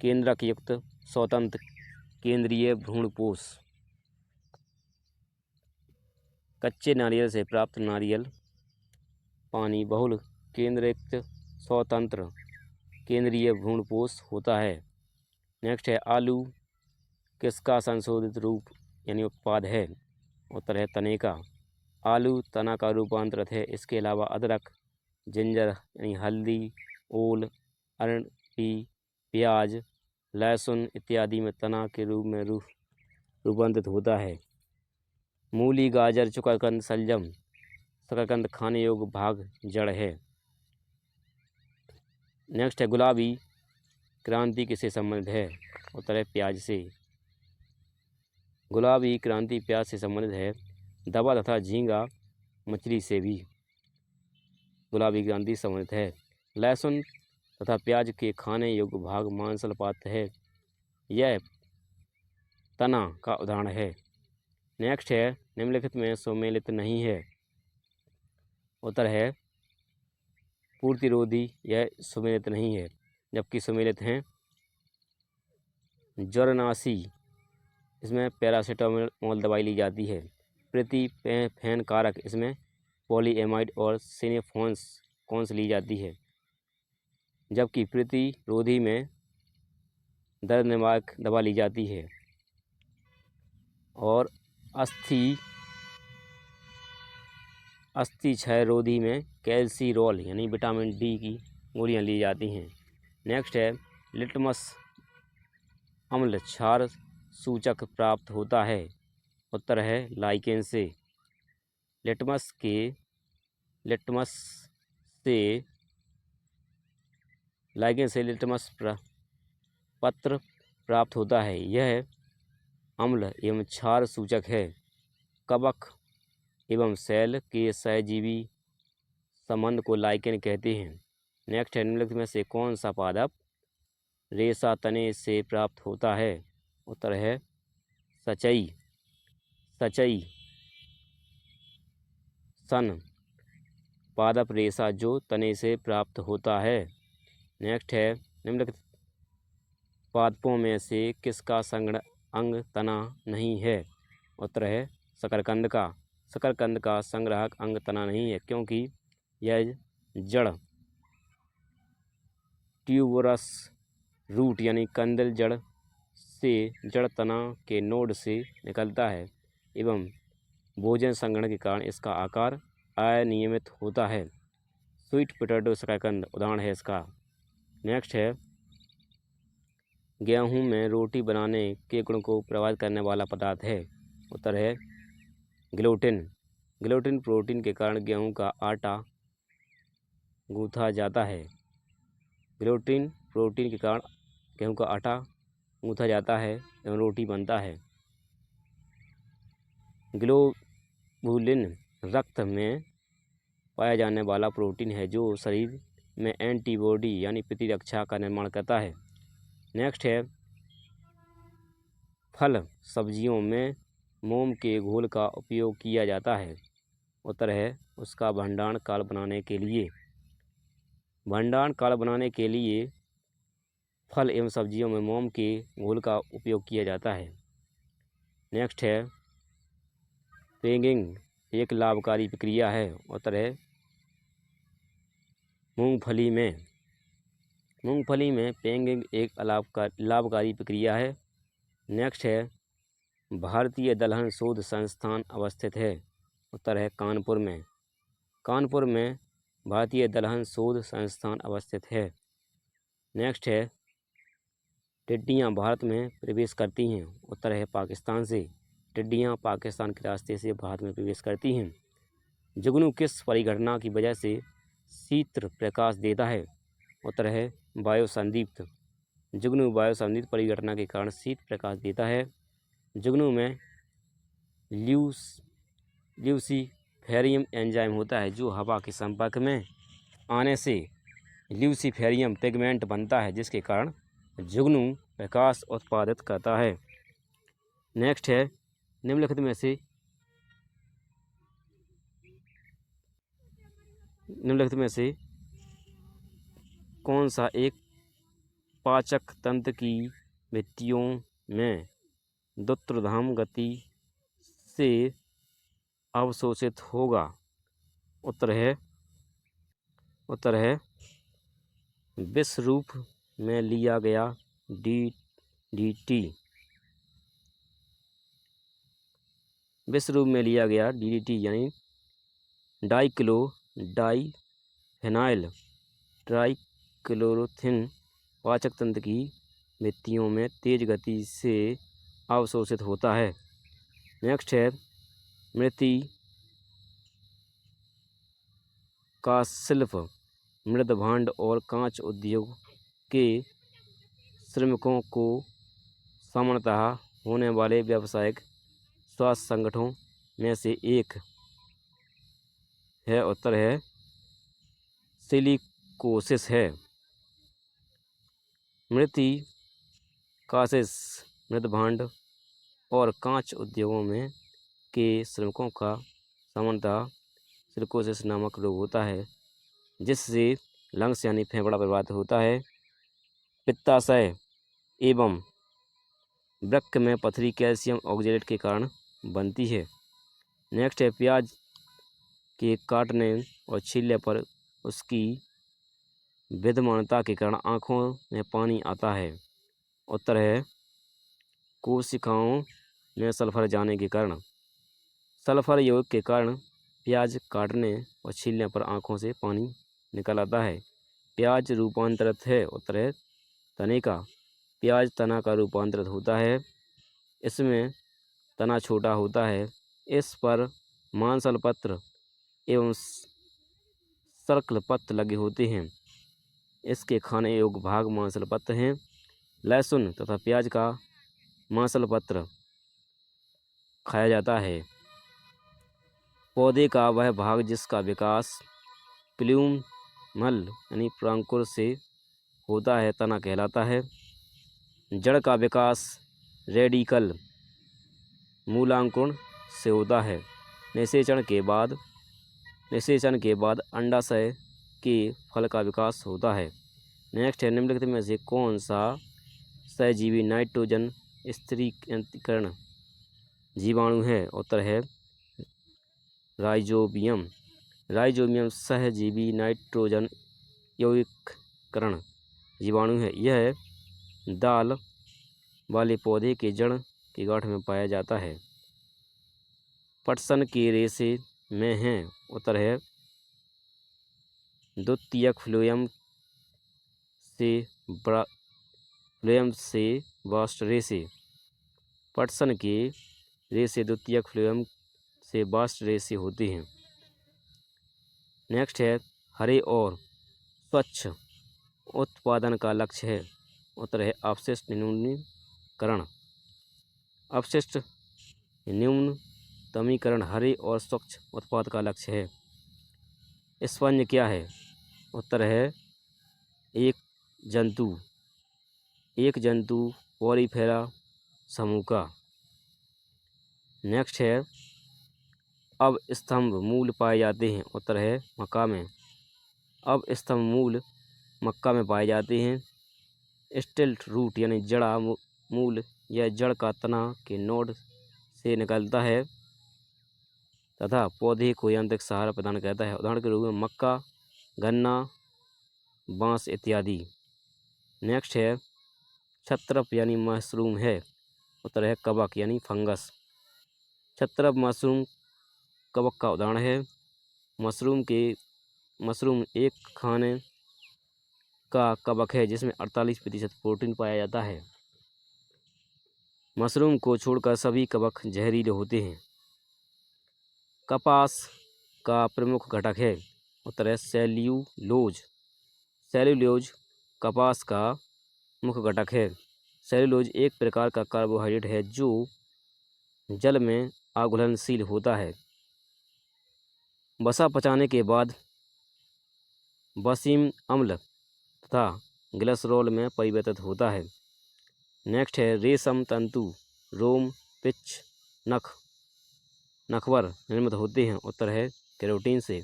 A: केंद्रक युक्त स्वतंत्र केंद्रीय भ्रूणपोष। कच्चे नारियल से प्राप्त नारियल पानी बहुल केंद्रयुक्त स्वतंत्र केंद्रीय भ्रूणपोष होता है। नेक्स्ट है आलू किसका संशोधित रूप यानी उत्पाद है। उत्तर है तने का। आलू तना का रूपांतरित है। इसके अलावा अदरक, जिंजर यानी हल्दी, ओल, अरंडी, प्याज, लहसुन इत्यादि में तना के रूप में रूपांतरित होता है। मूली, गाजर, चुकंदर, शलजम, शकरकंद खाने योग्य भाग जड़ है। नेक्स्ट है गुलाबी क्रांति किससे संबंधित है। उत्तर है प्याज से। गुलाबी क्रांति प्याज से संबंधित है। दवा तथा झींगा मछली से भी गुलाबी क्रांति संबंधित है। लहसुन तथा प्याज के खाने योग्य भाग मांसल पात्र है। यह तना का उदाहरण है। नेक्स्ट है निम्नलिखित में सुमेलित नहीं है। उत्तर है पूर्तिरोधी यह सुमेलित नहीं है, जबकि सुमेलित हैं ज्वरनाशी, इसमें पैरासीटामोल दवाई ली जाती है। प्रतिफेन कारक इसमें पॉलीएमाइड और सिनेफोन्स कौन सी ली जाती है, जबकि प्रतिरोधी में दर्द निवारक दवा ली जाती है। और अस्थि क्षय रोधी में कैल्सीरोल यानी विटामिन डी की गोलियां ली जाती हैं। नेक्स्ट है लिटमस अम्ल क्षार सूचक प्राप्त होता है। उत्तर है लाइकेन से। लिटमस से लाइकेन से लिटमस पत्र प्राप्त होता है। यह अम्ल एवं क्षार सूचक है। कवक एवं सेल के सहजीवी संबंध को लाइकेन कहते हैं। नेक्स्ट है निम्नलिखित में से कौन सा पादप रेशा तने से प्राप्त होता है। उत्तर है सचई सन पादप रेशा जो तने से प्राप्त होता है। नेक्स्ट है निम्नलिखित पादपों में से किसका संगण अंग तना नहीं है। उत्तर है शकरकंद का। शकरकंद का संग्राहक अंग तना नहीं है क्योंकि यह जड़ ट्यूबरस रूट यानी कंदल जड़ से जड़ तना के नोड से निकलता है एवं भोजन संग्रहण के कारण इसका आकार अनियमित होता है। स्वीट पोटैटो शकरकंद उदाहरण है इसका। नेक्स्ट है गेहूं में रोटी बनाने के गुण को प्रभावित करने वाला पदार्थ है। उत्तर है ग्लूटेन। ग्लूटेन प्रोटीन के कारण गेहूं का आटा गूंथा जाता है। ग्लूटेन प्रोटीन के कारण गेहूं का आटा गूंथा जाता है एवं रोटी बनता है। ग्लोबुलिन रक्त में पाया जाने वाला प्रोटीन है जो शरीर में एंटीबॉडी यानी प्रतिरक्षा का निर्माण करता है। नेक्स्ट है फल सब्जियों में मोम के घोल का उपयोग किया जाता है। उत्तर है उसका भंडारण काल बनाने के लिए। भंडारण काल बनाने के लिए फल एवं सब्जियों में मोम के घोल का उपयोग किया जाता है। नेक्स्ट है पेगिंग एक लाभकारी प्रक्रिया है। उत्तर है मूंगफली में पेगिंग एक लाभकारी प्रक्रिया है। नेक्स्ट है भारतीय दलहन शोध संस्थान अवस्थित है। उत्तर है कानपुर में। कानपुर में भारतीय दलहन शोध संस्थान अवस्थित है। नेक्स्ट है टिड्डियाँ भारत में प्रवेश करती हैं। उत्तर है पाकिस्तान से। टिड्डियाँ पाकिस्तान के रास्ते से भारत में प्रवेश करती हैं। जुगनू किस परिघटना की वजह से शीत प्रकाश देता है। उत्तर है वायुसंदीप्त। जुगनू वायुसंदीप्त परिघटना के कारण शीत प्रकाश देता है। जुगनू में ल्यूसीफेरियम एंजाइम होता है जो हवा के संपर्क में आने से ल्यूसीफेरियम पिगमेंट बनता है जिसके कारण जुगनू प्रकाश उत्पादित करता है। नेक्स्ट है निम्नलिखित में से कौन सा एक पाचक तंत्र की भित्तियों में द्रुतधाम गति से अवशोषित होगा। उत्तर है विष रूप में लिया गया डीडीटी। विष रूप में लिया गया डीडीटी यानी डाइक्लोरोफेनाइल ट्राइक्लोरोथिन पाचक तंत्र की भित्तियों में तेज गति से अवशोषित होता है। नेक्स्ट है मृति का शिल्प मृद भांड और कांच उद्योग के श्रमिकों को सामान्यतः होने वाले व्यावसायिक स्वास्थ्य संगठनों में से एक है। उत्तर है सिलिकोसिस है। मृति कासिस मृद भांड और कांच उद्योगों में के श्रमिकों का सामान्यतः सिलिकोसिस नामक रोग होता है जिससे लंग्स यानी फेफड़ा प्रभावित होता है। पित्ताशय एवं वृक्क में पथरी कैल्शियम ऑक्जेलेट के कारण बनती है। नेक्स्ट है प्याज के काटने और छीलने पर उसकी विद्यमानता के कारण आँखों में पानी आता है। उत्तर है कोशिकाओं में सल्फर जाने के कारण। सल्फर योग के कारण प्याज काटने और छीलने पर आँखों से पानी निकल आता है। प्याज रूपांतरित है। उत्तर है तने का। प्याज तना का रूपांतरित होता है। इसमें तना छोटा होता है। इस पर मांसल पत्र एवं सर्कल पत्र लगे होते हैं। इसके खाने योग्य भाग मांसल पत्र हैं। लहसुन तथा प्याज का मांसल पत्र खाया जाता है। पौधे का वह भाग जिसका विकास प्लूमल यानी प्रांकुर से होता है तना कहलाता है। जड़ का विकास रेडिकल मूलांकुर से होता है। निषेचन के बाद अंडाशय के फल का विकास होता है। नेक्स्ट है निम्नलिखित में से कौन सा सहजीवी नाइट्रोजन स्थिरीकरण जीवाणु है। उत्तर है राइजोबियम। राइजोबियम सहजीवी नाइट्रोजन यौगिकरण जीवाणु है। यह दाल वाले पौधे के जड़ की गांठ में पाया जाता है। पटसन के रेशे में हैं। उत्तर है द्वितीयक फ्लोएम से बास्ट रेशे। पटसन के रेशे द्वितीयक फ्लोएम से बास्ट रेशे होते हैं। नेक्स्ट है हरे और स्वच्छ उत्पादन का लक्ष्य है। उत्तर है अपशिष्ट न्यूनीकरण। अपशिष्ट न्यूनतमीकरण हरे और स्वच्छ उत्पाद का लक्ष्य है। स्पंज क्या है। उत्तर है एक जंतु पॉलीफेरा समूह का। नेक्स्ट है अब स्तंभ मूल पाए जाते हैं। उत्तर है मक्का में। अब स्तंभ मूल मक्का में पाए जाते हैं। स्टेल्ट रूट यानी जड़ा मूल यह जड़ का तना के नोड से निकलता है तथा पौधे को यांत्रिक सहारा प्रदान करता है। उदाहरण के रूप में मक्का, गन्ना, बांस इत्यादि। नेक्स्ट है छत्रप यानी मशरूम है। उत्तर है कवक यानी फंगस। छत्रप मशरूम कवक का उदाहरण है। मशरूम एक खाने का कवक है जिसमें 48% प्रोटीन पाया जाता है। मशरूम को छोड़कर सभी कवक जहरीले होते हैं। कपास का प्रमुख घटक है। उत्तर है सेल्यूलोज। सेल्यूलोज कपास का मुख्य घटक है। सेल्यूलोज एक प्रकार का कार्बोहाइड्रेट है जो जल में अघुलनशील होता है। वसा पचाने के बाद वसीम अम्ल तथा ग्लिसरॉल में परिवर्तित होता है। नेक्स्ट है रेशम तंतु रोम, पिच, नखवर निर्मित होते हैं। उत्तर है केरोटीन से।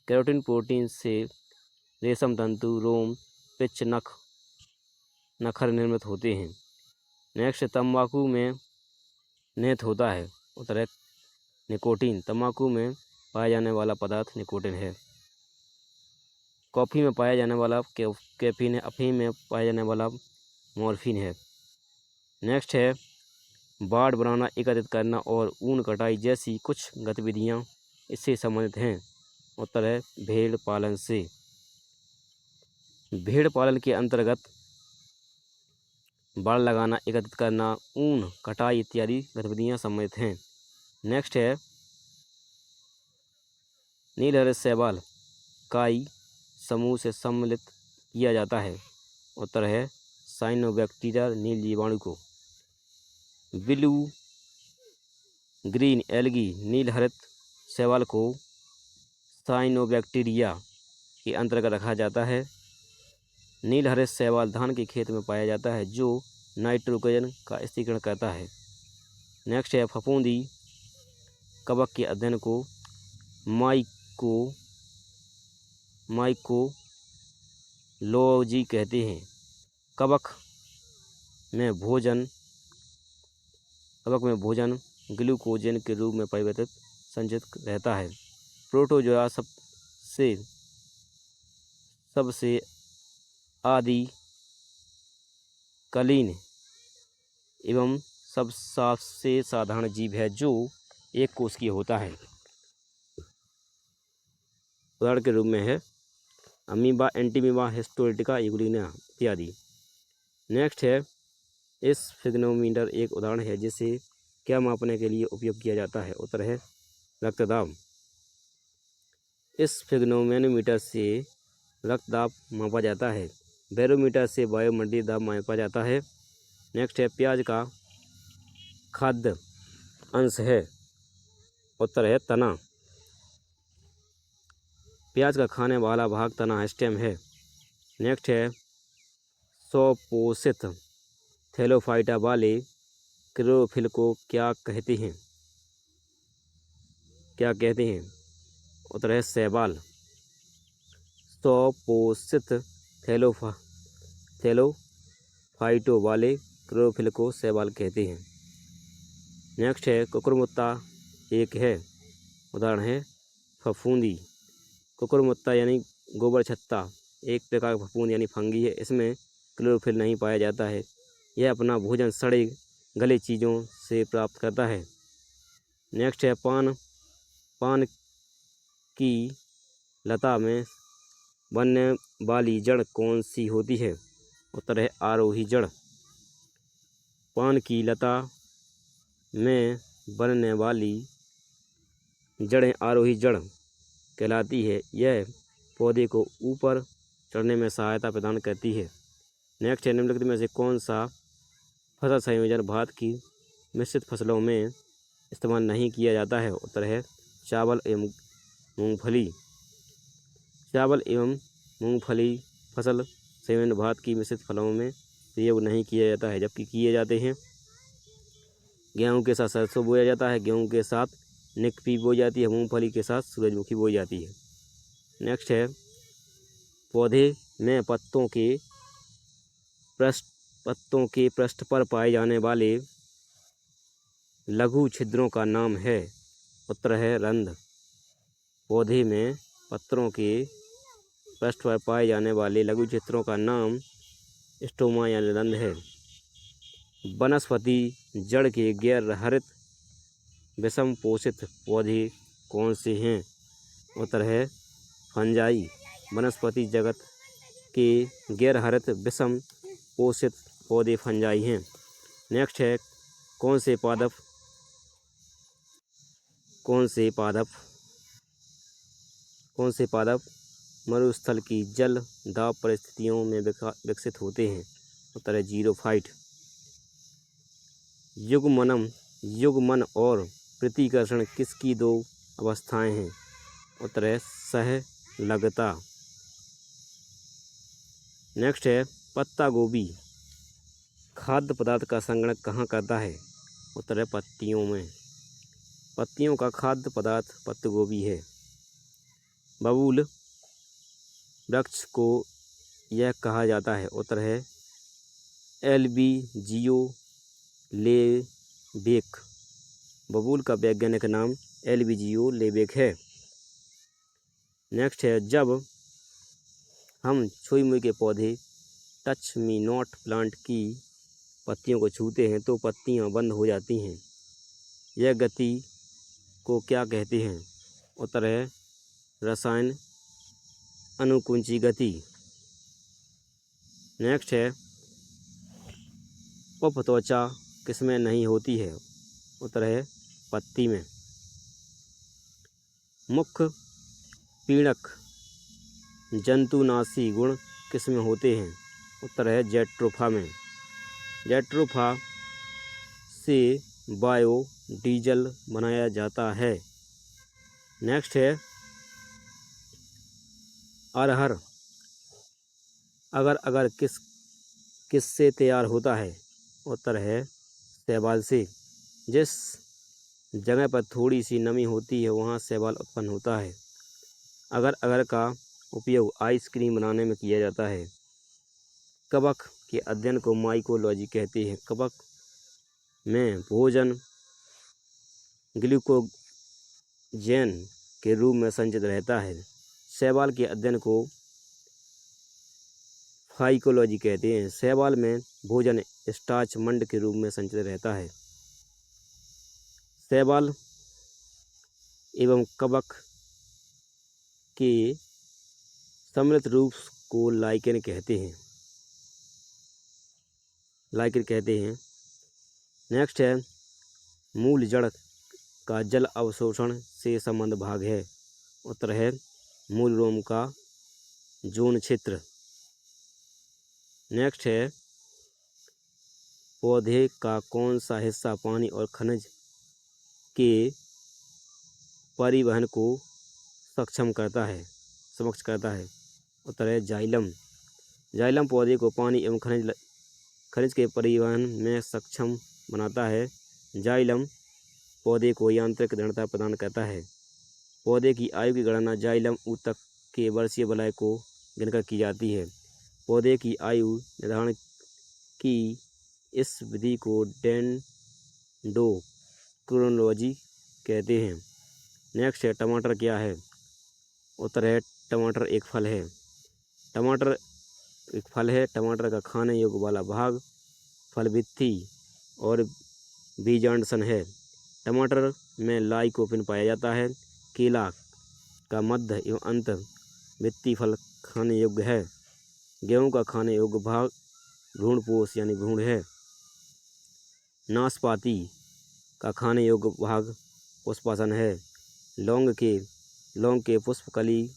A: केरोटीन प्रोटीन से रेशम तंतु रोम, पिच, नखर निर्मित होते हैं। नेक्स्ट तंबाकू में निहित होता है। उत्तर है निकोटीन। तंबाकू में पाया जाने वाला पदार्थ निकोटीन है। कॉफ़ी में पाया जाने वाला कैफीन है। अफीम में पाया जाने वाला मॉर्फिन है। नेक्स्ट है बाड़ बनाना, एकत्रित करना और ऊन कटाई जैसी कुछ गतिविधियां इससे संबंधित हैं। उत्तर है भेड़ पालन से। भेड़ पालन के अंतर्गत बाड़ लगाना, एकत्रित करना, ऊन कटाई इत्यादि गतिविधियां सम्मिलित हैं। नेक्स्ट है नीलहरित शैवाल काई समूह से सम्मिलित किया जाता है। उत्तर है साइनोबैक्टीरिया नील जीवाणु को। ब्लू ग्रीन एल्गी नीलहरित शैवाल को साइनोबैक्टीरिया के अंतर्गत रखा जाता है। नीलहरित शैवाल धान के खेत में पाया जाता है जो नाइट्रोजन का स्थिरीकरण करता है। नेक्स्ट है फफूंदी कवक के अध्ययन को माइकोलॉजी कहते हैं। कवक में भोजन ग्लूकोजन के रूप में परिवर्तित संचित रहता है। प्रोटोजोआ सबसे आदि कालीन एवं सबसे साधारण जीव है जो एक कोशिकीय होता है। उदाहरण के रूप में है अमीबा, एंटीमीबा, हिस्टोरिटिका, यूग्लिना इत्यादि। नेक्स्ट है स्फिग्नोमीटर एक उदाहरण है जिसे क्या मापने के लिए उपयोग किया जाता है? उत्तर है रक्तदाब। स्फिग्नोमीटर से रक्तदाब मापा जाता है। बैरोमीटर से वायुमंडलीय दाब मापा जाता है। नेक्स्ट है प्याज का खाद्य अंश है? उत्तर है तना। प्याज का खाने वाला भाग तना स्टेम है। नेक्स्ट है स्वपोषित थैलोफाइटा वाले क्लोरोफिल को क्या कहते हैं? क्या कहते हैं? उत्तर है शैवाल। स्वपोषित थैलोफाइटो वाले क्लोरोफिल को शैवाल कहते हैं। नेक्स्ट है कुकुरमुत्ता एक है, उदाहरण है फफूंदी। कुकुरमुत्ता यानी गोबर छत्ता एक प्रकार का फफूंद यानी फंगी है। इसमें क्लोरोफिल नहीं पाया जाता है। यह अपना भोजन सड़े गले चीज़ों से प्राप्त करता है। नेक्स्ट है पान की लता में बनने वाली जड़ कौन सी होती है? उत्तर है आरोही जड़। पान की लता में बनने वाली जड़ें आरोही जड़ कहलाती है। यह पौधे को ऊपर चढ़ने में सहायता प्रदान करती है। नेक्स्ट है निम्नलिखित में से कौन सा फसल संयोजन भारत की मिश्रित फसलों में इस्तेमाल नहीं किया जाता है? उत्तर है चावल एवं मूंगफली। चावल एवं मूंगफली फसल संयोजन भारत की मिश्रित फसलों में प्रयोग नहीं किया जाता है, जबकि किए जाते हैं। गेहूं के साथ सरसों बोया जाता है, गेहूं के साथ निकपी बोई जाती है, मूंगफली के साथ सूरजमुखी बोई जाती है। नेक्स्ट है पौधे में पत्तों के पृष्ठ पर पाए जाने वाले लघु छिद्रों का नाम है? उत्तर है रंध्र। पौधे में पत्तों के पृष्ठ पर पाए जाने वाले लघु छिद्रों का नाम स्टोमा यानी रंध्र है। वनस्पति जड़ के गैर हरित विषम पोषित पौधे कौन से हैं? उत्तर है फंजाई। वनस्पति जगत के गैर हरित विषम पोषित पौधे फंजाई हैं। नेक्स्ट है कौन से पादप मरुस्थल की जल दाब परिस्थितियों में विकसित होते हैं? उत्तर है जीरोफाइट। युग्मन और प्रतिकर्षण किसकी दो अवस्थाएं हैं? उत्तर है सहलगता। नेक्स्ट है पत्ता गोभी खाद्य पदार्थ का संग्रहण कहाँ करता है? उत्तर है पत्तियों में। पत्तियों का खाद्य पदार्थ पत्ता गोभी है। बबूल वृक्ष को यह कहा जाता है? उत्तर है एल्बिजियो लेबेक। बबूल का वैज्ञानिक नाम एल्बिजियो लेबेक है। नेक्स्ट है जब हम छुई मुई के पौधे टच मी नॉट प्लांट की पत्तियों को छूते हैं तो पत्तियां बंद हो जाती हैं। यह गति को क्या कहते हैं? उत्तर है रसायन अनुकुंची गति। नेक्स्ट है उप त्वचा किसमें नहीं होती है? उत्तर है पत्ती में। मुख्य पीड़क जंतुनाशी गुण किसमें होते हैं? उत्तर है जैट्रोफा में। जैट्रोफा से बायोडीजल बनाया जाता है। नेक्स्ट है अरहर अगर किससे तैयार होता है? उत्तर है शैवाल से। जिस जगह पर थोड़ी सी नमी होती है वहाँ शैवाल उत्पन्न होता है। अगर का उपयोग आइसक्रीम बनाने में किया जाता है। कवक के अध्ययन को माइकोलॉजी कहते हैं। कवक में भोजन जैन के रूप में संचित रहता है। शैवाल के अध्ययन को फाइकोलॉजी कहते हैं। शैवाल में भोजन स्टार्च मंड के रूप में संचित रहता है। शैवाल एवं कवक के सम्मिलित रूप को लाइकेन कहते हैं। नेक्स्ट है मूल जड़ का जल अवशोषण से संबंध भाग है। उत्तर है मूल रोम का जोन क्षेत्र। नेक्स्ट है पौधे का कौन सा हिस्सा पानी और खनिज के परिवहन को सक्षम करता है। उत्तर है जाइलम। जाइलम पौधे को पानी एवं खनिज के परिवहन में सक्षम बनाता है। जाइलम पौधे को यांत्रिक दृढ़ता प्रदान करता है। पौधे की आयु की गणना जाइलम ऊतक के वर्षीय वलय को गिनकर की जाती है। पौधे की आयु निर्धारण की इस विधि को डेंड्रोक्रोनोलॉजी कहते हैं। नेक्स्ट है टमाटर क्या है। उत्तर है टमाटर एक फल है। टमाटर का खाने योग्य वाला भाग फलभित्ति और बीजांडसन है। टमाटर में लाइकोपिन पाया जाता है। केला का मध्य एवं अंत भित्ति फल खाने योग्य है। गेहूं का खाने योग्य भाग भ्रूणपोष यानी भ्रूण है। नाशपाती का खाने योग्य भाग पुष्पासन है। लौंग के पुष्प कली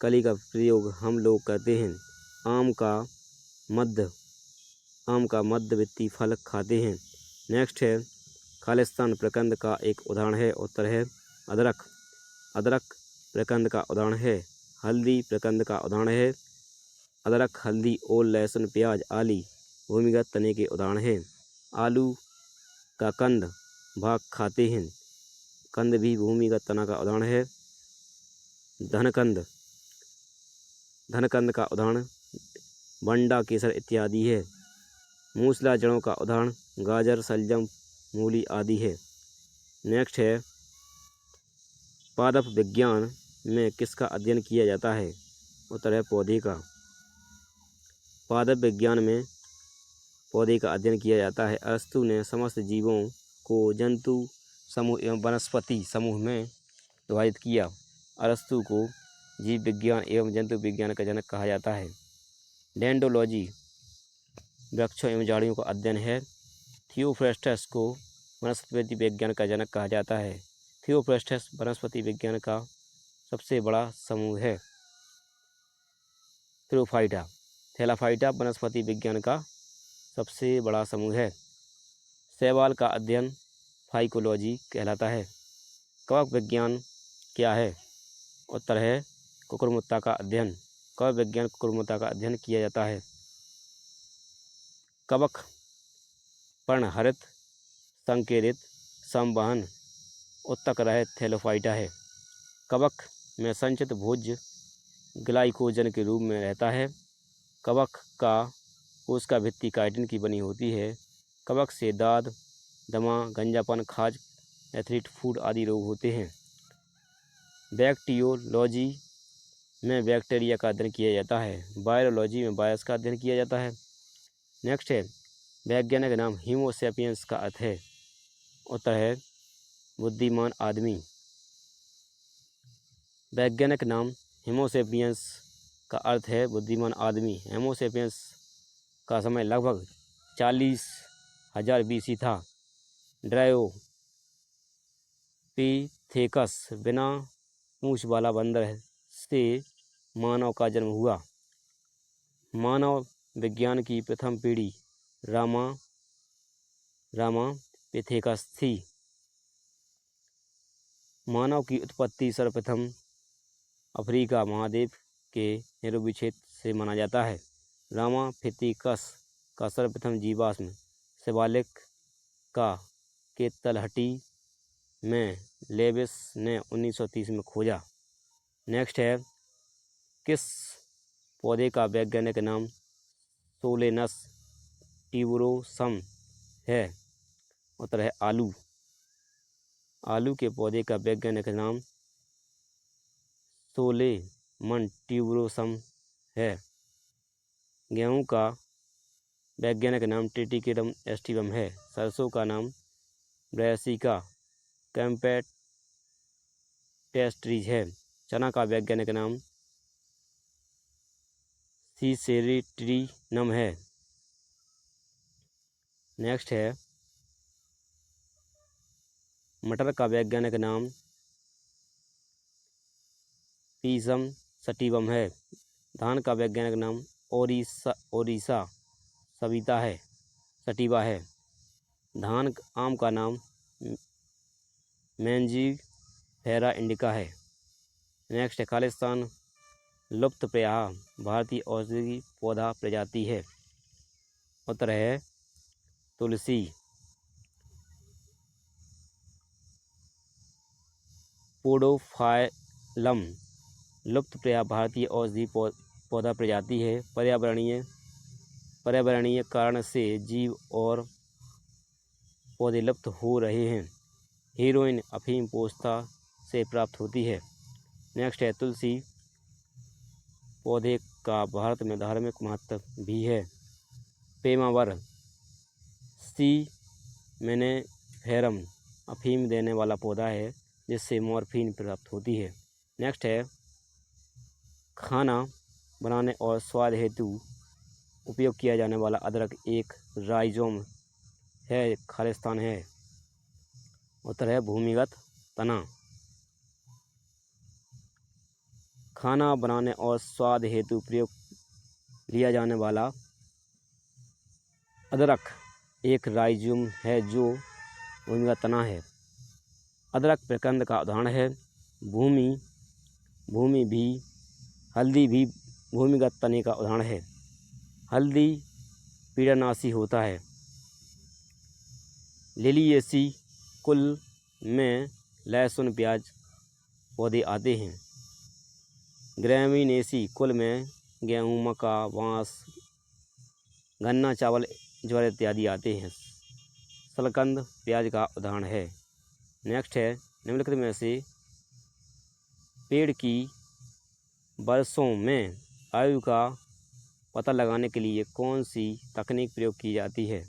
A: का प्रयोग हम लोग करते हैं। आम का मध्यवित्तीय फल खाते हैं। नेक्स्ट है खालिस्तान प्रकंद का एक उदाहरण है। उत्तर है अदरक। अदरक प्रकंद का उदाहरण है। हल्दी प्रकंद का उदाहरण है। अदरक, हल्दी और लहसुन, प्याज आदि भूमिगत तने के उदाहरण हैं। आलू का कंद भाग खाते हैं। कंद भी भूमिगत तना का उदाहरण है। धनकंद का उदाहरण बंडा, केसर इत्यादि है। मूसला जड़ों का उदाहरण गाजर, सलजम, मूली आदि है। नेक्स्ट है पादप विज्ञान में किसका अध्ययन किया जाता है। उत्तर है पौधे का। पादप विज्ञान में पौधे का अध्ययन किया जाता है। अरस्तु ने समस्त जीवों को जंतु समूह एवं वनस्पति समूह में विभाजित किया। अरस्तु को जीव विज्ञान एवं जंतु विज्ञान का जनक कहा जाता है। डेंड्रोलॉजी वृक्षों एवं झाड़ियों का अध्ययन है। थियोफ्रेस्टस को वनस्पति विज्ञान का जनक कहा जाता है। थियोफ्रेस्टस वनस्पति विज्ञान का सबसे बड़ा समूह है। थैलाफाइटा वनस्पति विज्ञान का सबसे बड़ा समूह है। शैवाल का अध्ययन फाइकोलॉजी कहलाता है। कवक विज्ञान क्या है। उत्तर है कुकुरमुत्ता का अध्ययन। कवक विज्ञान कुकुरमुत्ता का अध्ययन किया जाता है। कवक पर्णहरित, संकेरित, संवहन, उत्तक रहित थैलोफाइटा है। कवक में संचित भोज्य ग्लाइकोजन के रूप में रहता है। कवक का कोशिका भित्ति काइटिन की बनी होती है। कवक से दाद, दमा, गंजापन, खाज, एथलीट फूड आदि रोग होते हैं। बैक्टीरियोलॉजी में बैक्टीरिया का अध्ययन किया जाता है। वायरोलॉजी में वायरस का अध्ययन किया जाता है। नेक्स्ट है वैज्ञानिक नाम होमो सैपियंस का अर्थ है। उत्तर है बुद्धिमान आदमी। वैज्ञानिक नाम होमो सैपियंस का अर्थ है बुद्धिमान आदमी। होमो सैपियंस का समय लगभग 40,000 BC था। ड्रायोपिथेकस बिना पूंछ वाला बंदर से मानव का जन्म हुआ। मानव विज्ञान की प्रथम पीढ़ी रामापिथेकस थी। मानव की उत्पत्ति सर्वप्रथम अफ्रीका महाद्वीप के नैरोबी क्षेत्र से माना जाता है। रामापिथेकस का सर्वप्रथम जीवाश्म शिवालिक के तलहटी में लेविस ने 1930 में खोजा। नेक्स्ट है किस पौधे का वैज्ञानिक नाम सोलेनस ट्यूबरोसम है। उत्तर है आलू। आलू के पौधे का वैज्ञानिक नाम सोलेमन ट्यूबरोसम है। गेहूँ का वैज्ञानिक नाम ट्रिटिकेटम एस्टिवम है। सरसों का नाम ब्रैसिका कैम्पेस्ट्रीज है। चना का वैज्ञानिक नाम सिसेरेट्रिनम है। नेक्स्ट है मटर का वैज्ञानिक नाम पीसम सटिवम है। धान का वैज्ञानिक नाम ओरिसा सटिवा है। आम का नाम मैंजीफेरा इंडिका है। नेक्स्ट है खालिस्तान लुप्तप्राय भारतीय औषधि पौधा प्रजाति है। उत्तर है तुलसी। पोडोफाइलम लुप्तप्राय भारतीय औषधि पौधा प्रजाति है। पर्यावरणीय कारण से जीव और पौधे लुप्त हो रहे हैं। हीरोइन अफीम पोस्ता से प्राप्त होती है। नेक्स्ट है तुलसी पौधे का भारत में धार्मिक महत्व भी है। पेमावर सिमेनेफेरम अफीम देने वाला पौधा है जिससे मॉर्फिन प्राप्त होती है। नेक्स्ट है खाना बनाने और स्वाद हेतु उपयोग किया जाने वाला अदरक एक राइजोम है, खालिस्तान है। उत्तर है भूमिगत तना। खाना बनाने और स्वाद हेतु प्रयोग लिया जाने वाला अदरक एक राइजोम है जो भूमिगत तना है। अदरक प्रकंद का उदाहरण है। हल्दी भी भूमिगत तने का उदाहरण है। हल्दी पीड़ानाशी होता है। लिलिएसी कुल में लहसुन प्याज पौधे आते हैं। ग्रेमिनेसी कुल में गेहूँ मक्का बांस गन्ना चावल ज्वार इत्यादि आते हैं। सलकंद प्याज का उदाहरण है। नेक्स्ट है निम्नलिखित में से पेड़ की वर्षों में आयु का पता लगाने के लिए कौन सी तकनीक प्रयोग की जाती है।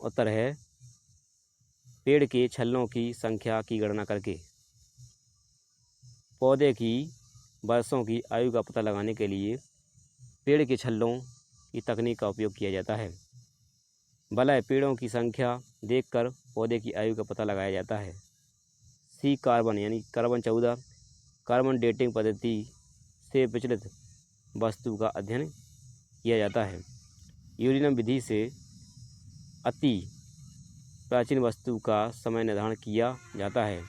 A: उत्तर है पेड़ के छल्लों की संख्या की गणना करके। पौधे की वर्षों की आयु का पता लगाने के लिए पेड़ के छल्लों की तकनीक का उपयोग किया जाता है। वलय पेड़ों की संख्या देखकर पौधे की आयु का पता लगाया जाता है। सी कार्बन यानी कार्बन 14 कार्बन डेटिंग पद्धति से विचलित वस्तु का अध्ययन किया जाता है। यूरेनियम विधि से अति प्राचीन वस्तु का समय निर्धारण किया जाता है।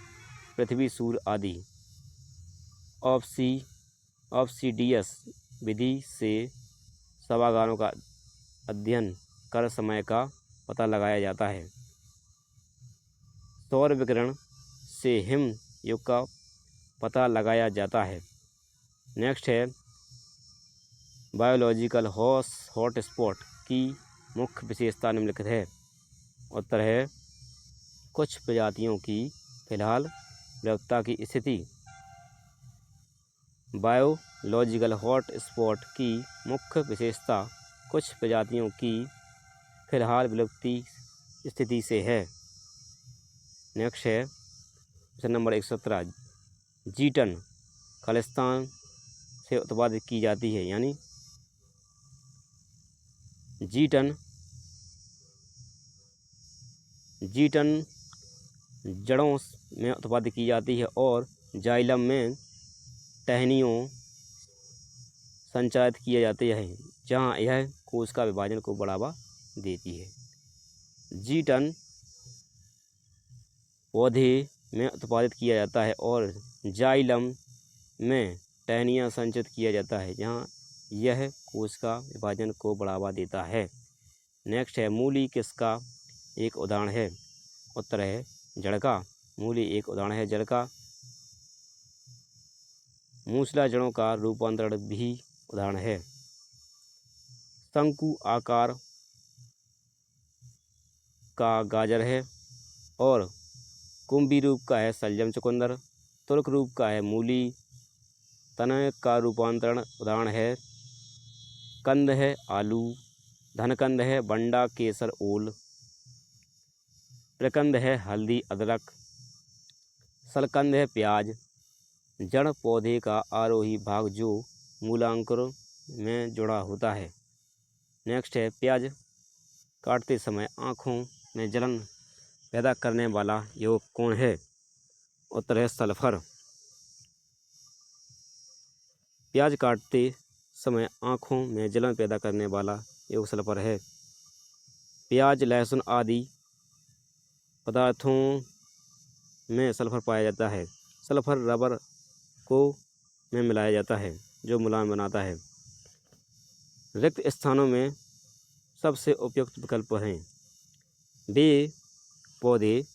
A: पृथ्वी सूर्य आदि। ऑब्सीडियस विधि से सभागारों का अध्ययन कर समय का पता लगाया जाता है। सौर विकिरण से हिम युग का पता लगाया जाता है। नेक्स्ट है बायोलॉजिकल हॉटस्पॉट की मुख्य विशेषता निम्नलिखित है। उत्तर है कुछ प्रजातियों की फिलहाल विलुप्तता की स्थिति। बायोलॉजिकल हॉटस्पॉट की मुख्य विशेषता कुछ प्रजातियों की फिलहाल विलुप्ति स्थिति से है। नेक्स्ट है क्वेश्चन नंबर 117 जीटन खालिस्तान से उत्पादित की जाती है। यानी जीटन जड़ों में उत्पादित की जाती है और जाइलम में टहनियों संचारित किए जाते हैं जहां यह कोश का विभाजन को बढ़ावा देती है। जीटन पौधे में उत्पादित किया जाता है और जाइलम में टहनियाँ संचित किया जाता है जहाँ यह कोश का विभाजन को बढ़ावा देता है। नेक्स्ट है मूली किसका एक उदाहरण है। उत्तर है जड़ का। मूली एक उदाहरण है जड़ का। मूसला जड़ों का रूपांतरण भी उदाहरण है। शंकु आकार का गाजर है और कुंभी रूप का है शलजम चुकंदर, तुर्क रूप का है मूली, तन का रूपांतरण उदाहरण है कंद है आलू, धनकंद है बंडा केसर ओल, प्रकंद है हल्दी अदरक, सलकंद है प्याज। जड़ पौधे का आरोही भाग जो मूलांकुर में जुड़ा होता है। नेक्स्ट है प्याज काटते समय आँखों में जलन पैदा करने वाला यौगिक कौन है? उत्तर है सल्फर। प्याज काटते समय आँखों में जलन पैदा करने वाला यौगिक सल्फर है। प्याज लहसुन आदि पदार्थों में सल्फर पाया जाता है। सल्फर रबर को में मिलाया जाता है जो मुलायम बनाता है। रिक्त स्थानों में सबसे उपयुक्त विकल्प हैं वे पौधे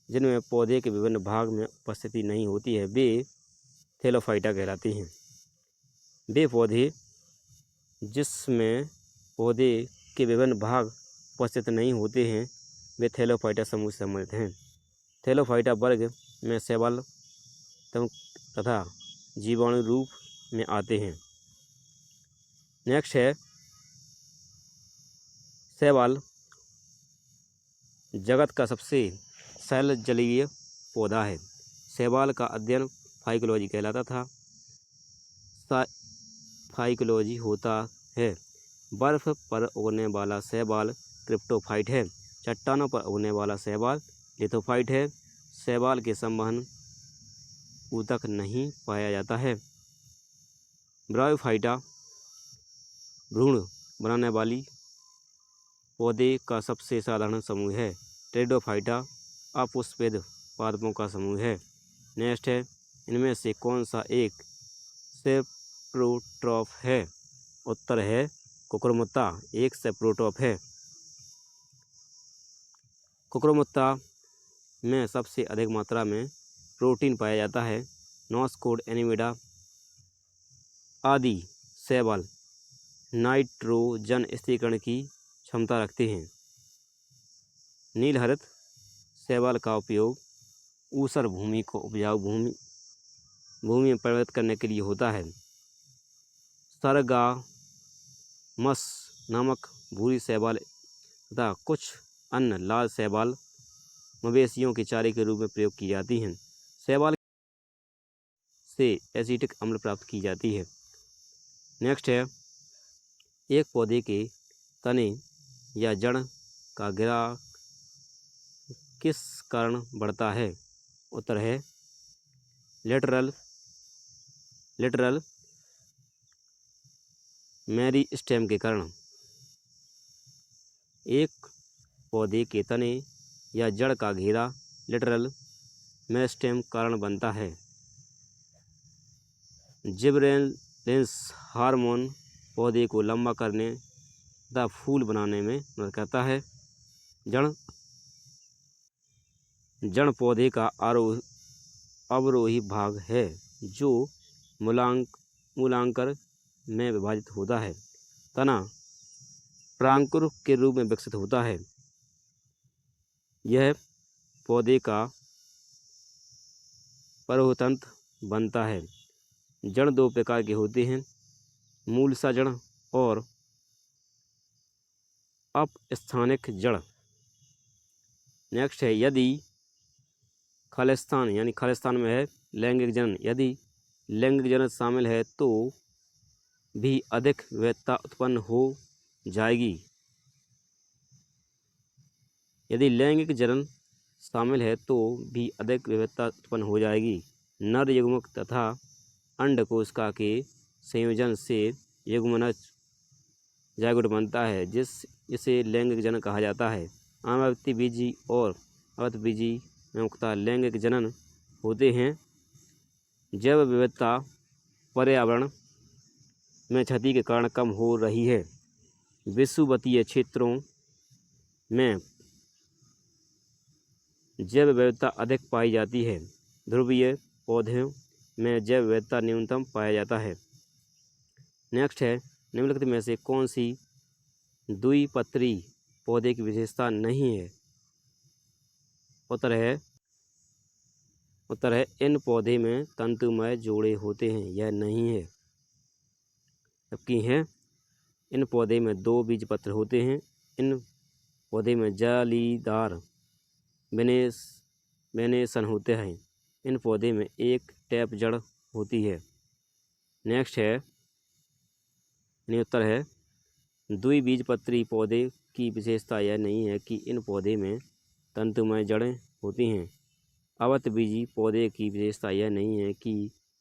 A: जिनमें पौधे के विभिन्न भाग में उपस्थिति नहीं होती है, वे थैलोफाइटा कहलाती हैं। वे पौधे जिसमें पौधे के विभिन्न भाग उपस्थित नहीं होते हैं, वे थैलोफाइटा समूह से संबंधित हैं। थैलोफाइटा वर्ग में शैवाल तथा जीवाणु रूप में आते हैं। नेक्स्ट है शैवाल जगत का सबसे सरल जलीय पौधा है। शैवाल का अध्ययन फाइकोलॉजी कहलाता था। फाइकोलॉजी होता है बर्फ पर उगने वाला शैवाल क्रिप्टोफाइट है। चट्टानों पर उगने वाला शैवाल लिथोफाइट है। शैवाल के संवहन ऊतक नहीं पाया जाता है। ब्रायोफाइटा भ्रूण बनाने वाली पौधे का सबसे साधारण समूह है। टेरिडोफाइटा अपुष्पित पादपों का समूह है। नेक्स्ट है इनमें से कौन सा एक सेप्रोट्रॉफ है? उत्तर है कुकुरमुत्ता एक सेप्रोट्रॉफ है। कुकुरमुत्ता में सबसे अधिक मात्रा में प्रोटीन पाया जाता है। नॉस्कोड एनिमिडा आदि शैवाल नाइट्रोजन स्थिरीकरण की क्षमता रखते हैं। नीलहरित शैवाल का उपयोग ऊसर भूमि को उपजाऊ भूमि में परिवर्तित करने के लिए होता है। सरगामस नामक भूरी शैवाल तथा कुछ अन्य लाल शैवाल मवेशियों के चारे के रूप में प्रयोग की जाती हैं। शैवाल से एसिटिक अम्ल प्राप्त की जाती है। नेक्स्ट है एक पौधे के तने या जड़ का गिरा किस कारण बढ़ता है? उत्तर है लेटरल मेरिस्टेम के कारण। एक पौधे के तने या जड़ का घेरा लेटरल मेरिस्टेम कारण बनता है। जिबरेलिंस हार्मोन पौधे को लंबा करने तथा फूल बनाने में मदद करता है। जड़ पौधे का अवरोही भाग है जो मूलांकर में विभाजित होता है। तना प्रांकुर के रूप में विकसित होता है। यह पौधे का परतंत्र बनता है। जड़ दो प्रकार के होते हैं, मूलसा जड़ और अपस्थानिक जड़। नेक्स्ट है यदि खालिस्तान में है लैंगिक जनन, यदि लैंगिक जनन शामिल है तो भी अधिक विविधता उत्पन्न हो जाएगी। यदि लैंगिक जनन शामिल है तो भी अधिक विविधता उत्पन्न हो जाएगी। नर युग्मक तथा अंडकोशिका के संयोजन से युग्मनज जायगोट बनता है जिसे लैंगिक जनन कहा जाता है। अनावृत्तिबीजी और आवृत्तिबीजी में मुख्यतः लैंगिक जनन होते हैं। जैव विविधता पर्यावरण में क्षति के कारण कम हो रही है। विषुवतीय क्षेत्रों में जैव विविधता अधिक पाई जाती है। ध्रुवीय पौधों में जैव विविधता न्यूनतम पाया जाता है। नेक्स्ट है निम्नलिखित में से कौन सी द्विपत्री पौधे की विशेषता नहीं है? उत्तर है उत्तर है इन पौधे में तंतुमय जोड़े होते हैं, यह नहीं है। जबकि है इन पौधे में 2 बीजपत्र होते हैं। इन पौधे में जालीदार वेनेशन होते हैं। इन पौधे में एक टैप जड़ होती है। नेक्स्ट है यानी उत्तर है द्विबीजपत्री पौधे की विशेषता यह नहीं है कि इन पौधे में तंतुमय जड़ें होती हैं। आवृतबीजी पौधे की विशेषता यह नहीं है कि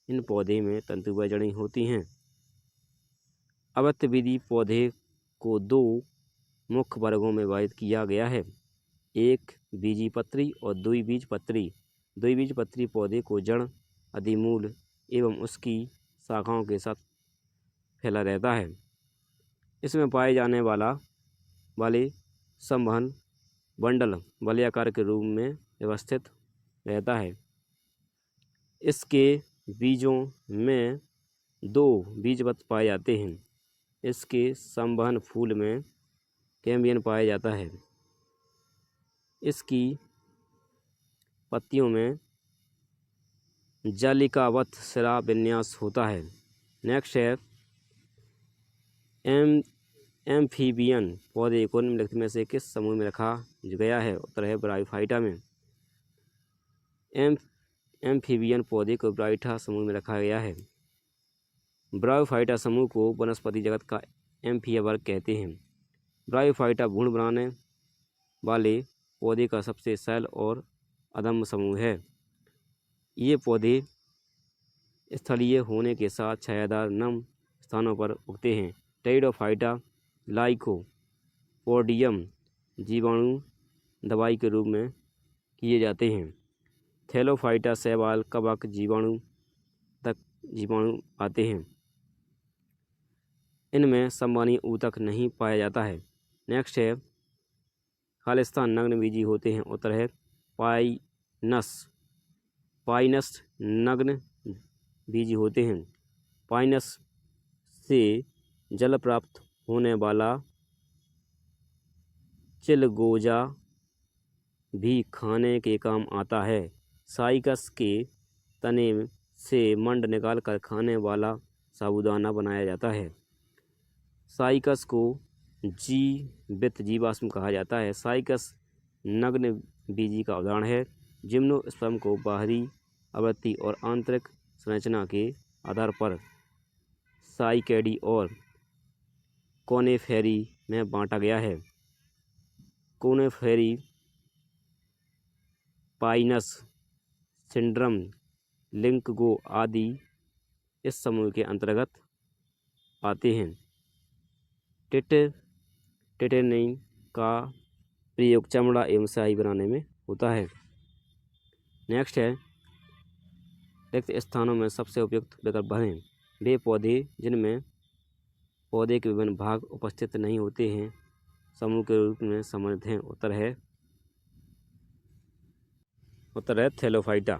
A: इन पौधे में तंतुमय जड़ें होती हैं। आवृतबीजी पौधे को 2 मुख्य वर्गों में विभाजित किया गया है, एक बीजीपत्री और द्विबीजपत्री। द्विबीजपत्री पौधे को जड़ अधिमूल एवं उसकी शाखाओं के साथ फैला रहता है। इसमें पाए जाने वाले संवहन बंडल वलयाकार के रूप में व्यवस्थित रहता है। इसके बीजों में 2 बीजपत्र पाए जाते हैं। इसके संवहन फूल में कैम्बियम पाया जाता है। इसकी पत्तियों में जालिकावत सिरा विन्यास होता है। नेक्स्ट है एम्फीबियन पौधे को निम्नलिखित में से किस समूह में रखा गया है? उत्तर है ब्रायोफाइटा में। एम्फीबियन पौधे को ब्रायोफाइटा समूह में रखा गया है। ब्रायोफाइटा समूह को वनस्पति जगत का एम्फिया वर्ग कहते हैं। ब्रायोफाइटा भ्रूण बनाने वाले पौधे का सबसे सरल और अदम्य समूह है। ये पौधे स्थलीय होने के साथ छायादार नम स्थानों पर उगते हैं। टेरिडोफाइटा लाइकोपोडियम जीवाणु दवाई के रूप में किए जाते हैं। थैलोफाइटा शैवाल कवक जीवाणु तक जीवाणु आते हैं। इनमें संवहनी ऊतक नहीं पाया जाता है। नेक्स्ट है खालिस्तान नग्न बीजी होते हैं। उत्तर है पाइनस नग्न बीजी होते हैं। पाइनस से जल प्राप्त होने वाला चिलगोजा भी खाने के काम आता है। साइकस के तने से मंड निकालकर खाने वाला साबूदाना बनाया जाता है। साइकस को जीवित जीवाश्म कहा जाता है। साइकस नग्न बीजी का उदाहरण है। जिम्नोस्पर्म को बाहरी आवृत्ति और आंतरिक संरचना के आधार पर साइकैडी और कोनेफेरी में बांटा गया है। कोनेफेरी पाइनस सिंड्रम लिंकगो आदि इस समूह के अंतर्गत आते हैं। टिटेनिन का प्रयोग चमड़ा एवं स्याही बनाने में होता है। नेक्स्ट है रिक्त स्थानों में सबसे उपयुक्त विकल्प भरें। वे पौधे जिनमें पौधे के विभिन्न भाग उपस्थित नहीं होते हैं समूह के रूप में सम्मानित हैं। उत्तर है थैलोफाइटा।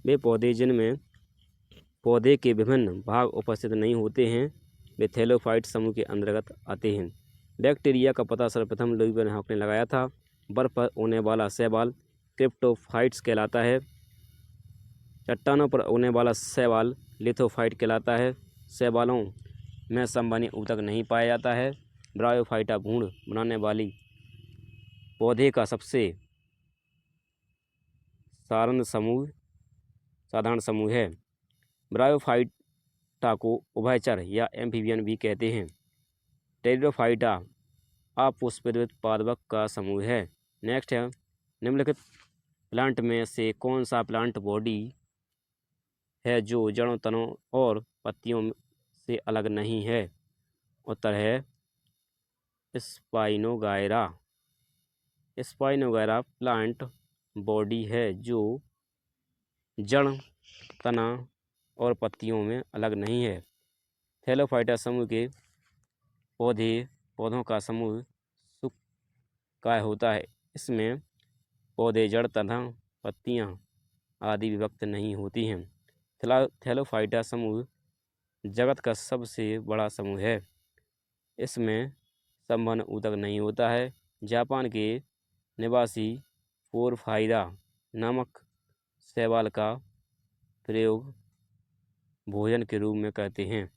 A: वे पौधे जिनमें पौधे के विभिन्न भाग उपस्थित नहीं होते हैं वे थैलोफाइट समूह के अंतर्गत आते हैं। बैक्टीरिया का पता सर्वप्रथम लुई वैन हॉक ने लगाया था। बर्फ पर उगने वाला शैवाल क्रिप्टोफाइट्स कहलाता है। चट्टानों पर उगने वाला शैवाल लिथोफाइट कहलाता है। शैवालों में संवहनी ऊतक नहीं पाया जाता है। ब्रायोफाइटा भ्रूण बनाने वाली पौधे का सबसे साधारण समूह है। ब्रायोफाइटा को उभयचर या एम्फीबियन भी कहते हैं। टेरिडोफाइटा अपुष्पित पादप का समूह है। नेक्स्ट है निम्नलिखित प्लांट में से कौन सा प्लांट बॉडी है जो जड़ों तनों और पत्तियों से अलग नहीं है? उत्तर है स्पाइनोगायरा। स्पाइनोगायरा प्लांट बॉडी है जो जड़ तना और पत्तियों में अलग नहीं है। थैलोफाइटा समूह के पौधों का समूह शुक्राकार होता है। इसमें पौधे जड़ तना पत्तियां आदि विभक्त नहीं होती हैं। थैलोफाइटा समूह जगत का सबसे बड़ा समूह है। इसमें संवहन ऊतक नहीं होता है। जापान के निवासी पोरफायरा नामक शैवाल का प्रयोग भोजन के रूप में करते हैं।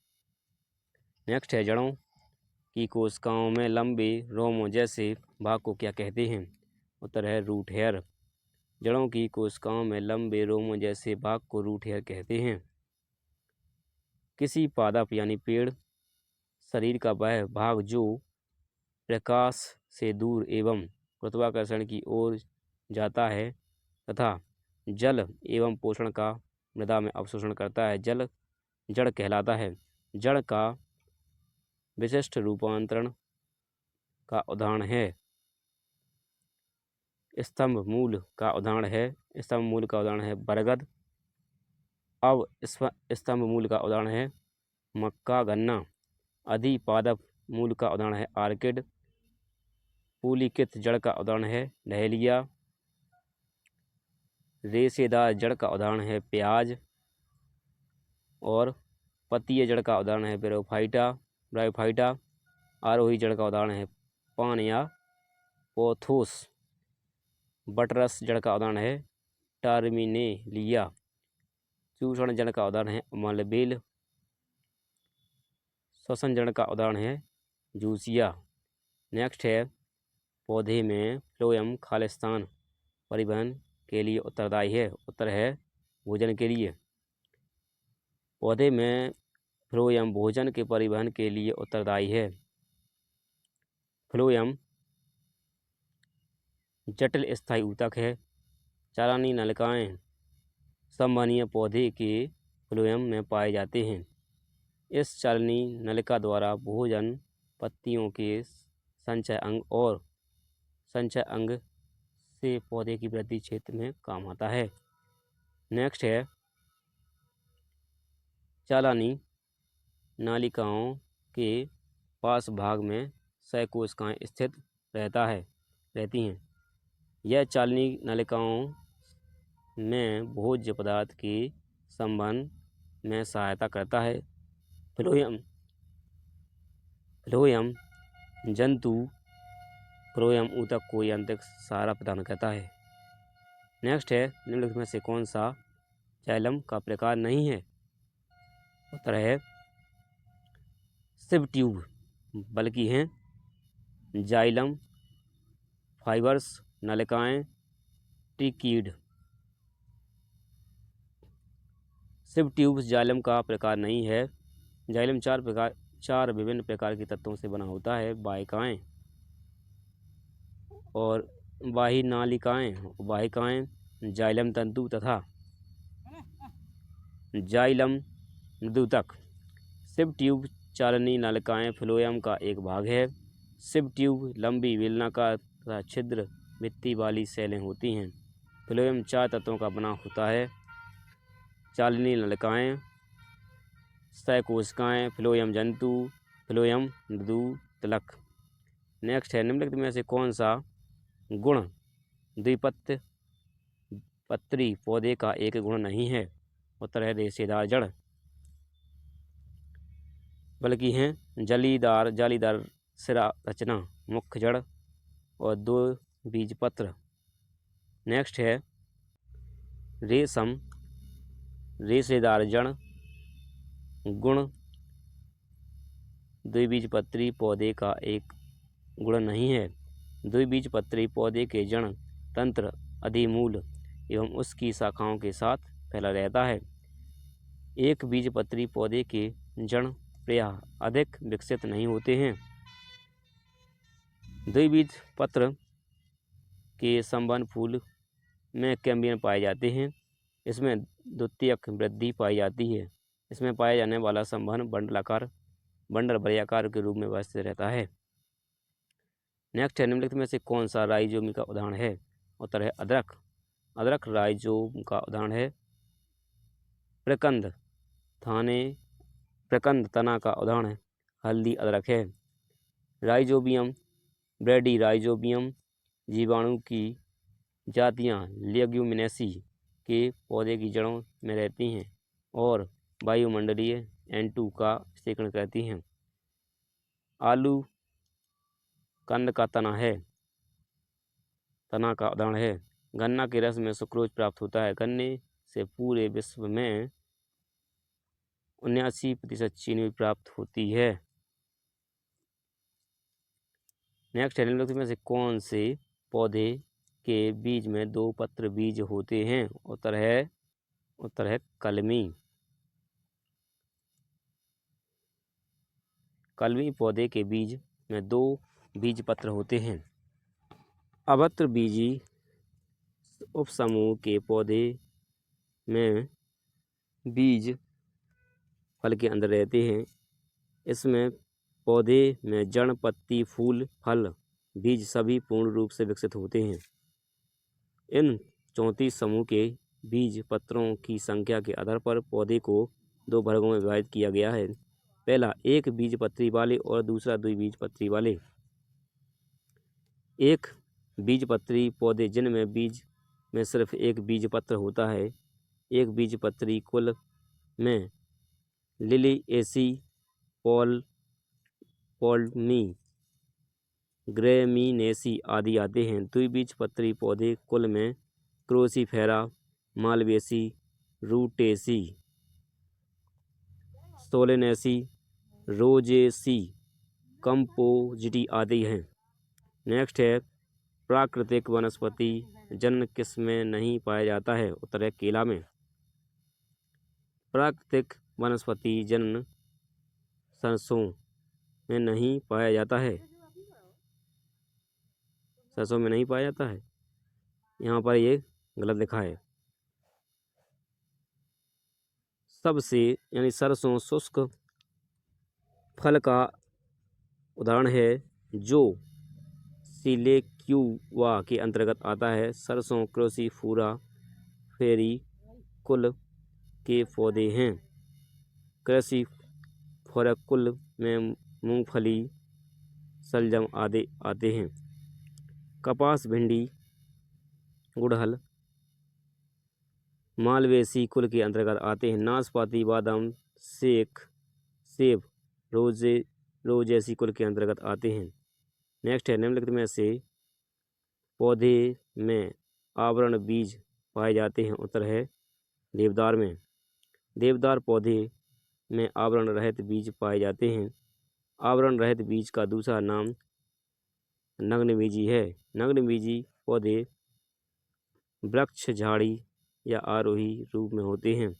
A: नेक्स्ट है, जड़ों की कोशिकाओं में लंबे रोमों जैसे भाग को क्या कहते हैं? उत्तर है रूट हेयर। जड़ों की कोशिकाओं में लंबे रोमों जैसे भाग को रूट हेयर कहते हैं। किसी पादप यानी पेड़ शरीर का वह भाग जो प्रकाश से दूर एवं गुरुत्वाकर्षण की ओर जाता है तथा जल एवं पोषण का मृदा में अवशोषण करता है, जड़ कहलाता है। जड़ का विशिष्ट रूपांतरण का उदाहरण है स्तंभ मूल का उदाहरण है बरगद। अब स्तंभ मूल का उदाहरण है मक्का गन्ना। अधिपादप मूल का उदाहरण है आर्किड। पुलिकित जड़ का उदाहरण है डहेलिया। रेशेदार जड़ का उदाहरण है प्याज। और पत्तीय जड़ का उदाहरण है ब्रायोफाइटा। आरोही जड़ का उदाहरण है पान या पोथोस। बटरस जड़ का उदाहरण है टर्मिनेलिया। चूषण जड़ का उदाहरण है मलबेल। श्वसन जड़ का उदाहरण है जूसिया। नेक्स्ट है, पौधे में फ्लोएम खालिस्तान परिवहन के लिए उत्तरदायी है। उत्तर है भोजन के लिए। पौधे में फ्लोएम भोजन के परिवहन के लिए उत्तरदायी है। फ्लोएम जटिल स्थायी ऊतक है। चारानी नलिकाएं संवहनीय पौधे के फ्लोएम में पाए जाते हैं। इस चालनी नलिका द्वारा भोजन पत्तियों के संचय अंग से पौधे की वृद्धि क्षेत्र में काम आता है। नेक्स्ट है, चालानी नालिकाओं के पास भाग में सहकोशिकाएं स्थित रहती हैं। यह चालनी नलिकाओं में भोज्य पदार्थ के संवहन में सहायता करता है। फ्लोएम जंतु फ्लोएम ऊतक को यांत्रिक सहारा प्रदान करता है। नेक्स्ट है, निम्नलिखित में से कौन सा जाइलम का प्रकार नहीं है? उत्तर है सिव ट्यूब, बल्कि हैं जाइलम, फाइबर्स, नलिकाएं, ट्रिकीड। सिव ट्यूब जाइलम का प्रकार नहीं है। जाइलम चार विभिन्न प्रकार के तत्वों से बना होता है। वाहिकाएं और वाहिकाएं, जाइलम तंतु तथा जाइलम मृदुतक। सिव ट्यूब चालनी नलिकाएं फ्लोएम का एक भाग है। सिव ट्यूब लंबी बेलनाकार तथा छिद्र भित्ति वाली सेलें होती हैं। फ्लोएम 4 तत्वों का बना होता है। चालनी नलिकाएं, सहकोशिकाएं, फ्लोएम जंतु, फ्लोएम मृदुतलक। नेक्स्ट है, निम्नलिखित में से कौन सा गुण द्विपत्री पौधे का एक गुण नहीं है? उत्तर है रेशेदार जड़, बल्कि हैं जालीदार सिरा रचना, मुख्य जड़ और 2 बीजपत्र। नेक्स्ट है, रेशम रेशेदार जड़ गुण द्विबीजपत्री पौधे का एक गुण नहीं है। द्विबीजपत्री पौधे के जड़ तंत्र अधिमूल एवं उसकी शाखाओं के साथ फैला रहता है। एक बीजपत्री पौधे के जड़ प्रायः अधिक विकसित नहीं होते हैं। द्विबीजपत्र के संवहन फूल में कैम्बियम पाए जाते हैं। इसमें द्वितीयक वृद्धि पाई जाती है। इसमें पाया जाने वाला संवहन बंडल वलयाकार के रूप में व्यवस्थित रहता है। नेक्स्ट है, निम्नलिखित में से कौन सा राइजोमी का उदाहरण है? उत्तर है अदरक राइजोम का उदाहरण है। प्रकंद तना का उदाहरण हल्दी अदरक है। राइजोबियम ब्रैडी राइजोबियम जीवाणु की जातियां लेग्यूमिनेसी के पौधे की जड़ों में रहती हैं और वायुमंडलीय N2 का सेकरण करती हैं। आलू कंद का तना है। तना का उदाहरण है। गन्ना के रस में सुक्रोज प्राप्त होता है। गन्ने से पूरे विश्व में 79% चीनी प्राप्त होती है। नेक्स्ट है, निम्नलिखित में से कौन से पौधे के बीज में 2 पत्र बीज होते हैं? उत्तर है कलमी। कलमी पौधे के बीज में 2 बीज पत्र होते हैं। अभत्र बीजी उपसमूह के पौधे में बीज फल के अंदर रहते हैं। इसमें पौधे में जड़, पत्ती, फूल, फल, बीज सभी पूर्ण रूप से विकसित होते हैं। इन 34 समूह के बीज पत्रों की संख्या के आधार पर पौधे को 2 वर्गों में विभाजित किया गया है। पहला, एक बीज पत्री वाले और दूसरा 2 बीज पत्री वाले। एक बीज पत्री पौधे जिनमें बीज में सिर्फ एक बीज पत्र होता है। एक बीज पत्री कुल में लिलिएसी, पॉल्मी, ग्रेमिनेसी आदि आते हैं। द्विबीजपत्री पौधे कुल में Cruciferae, Malvaceae, Rutaceae, Solanaceae, Rosaceae, Compositae आदि हैं। नेक्स्ट है, प्राकृतिक वनस्पति जन्म किस में नहीं पाया जाता है? उत्तर है केला में। प्राकृतिक वनस्पति जन्म सरसों में नहीं पाया जाता है। सरसों में नहीं पाया जाता है, यहाँ पर ये गलत लिखा है। सबसे यानी सरसों शुष्क फल का उदाहरण है जो सिलेक्युआ के अंतर्गत आता है। सरसों क्रोसीफेरा फेरी कुल के पौधे हैं। क्रोसीफेरा कुल में मूंगफली, शलजम आदि आते हैं। कपास, भिंडी, गुड़हल मालवेसी कुल के अंतर्गत आते हैं। नाशपाती, बादाम, सेब रोजेसी कुल के अंतर्गत आते हैं। नेक्स्ट है, निम्नलिखित में से पौधे में आवरण बीज पाए जाते हैं? उत्तर है देवदार में। देवदार पौधे में आवरण रहित बीज पाए जाते हैं। आवरण रहित बीज का दूसरा नाम नग्नबीजी है। नग्नबीजी पौधे वृक्ष, झाड़ी या आरोही रूप में होते हैं।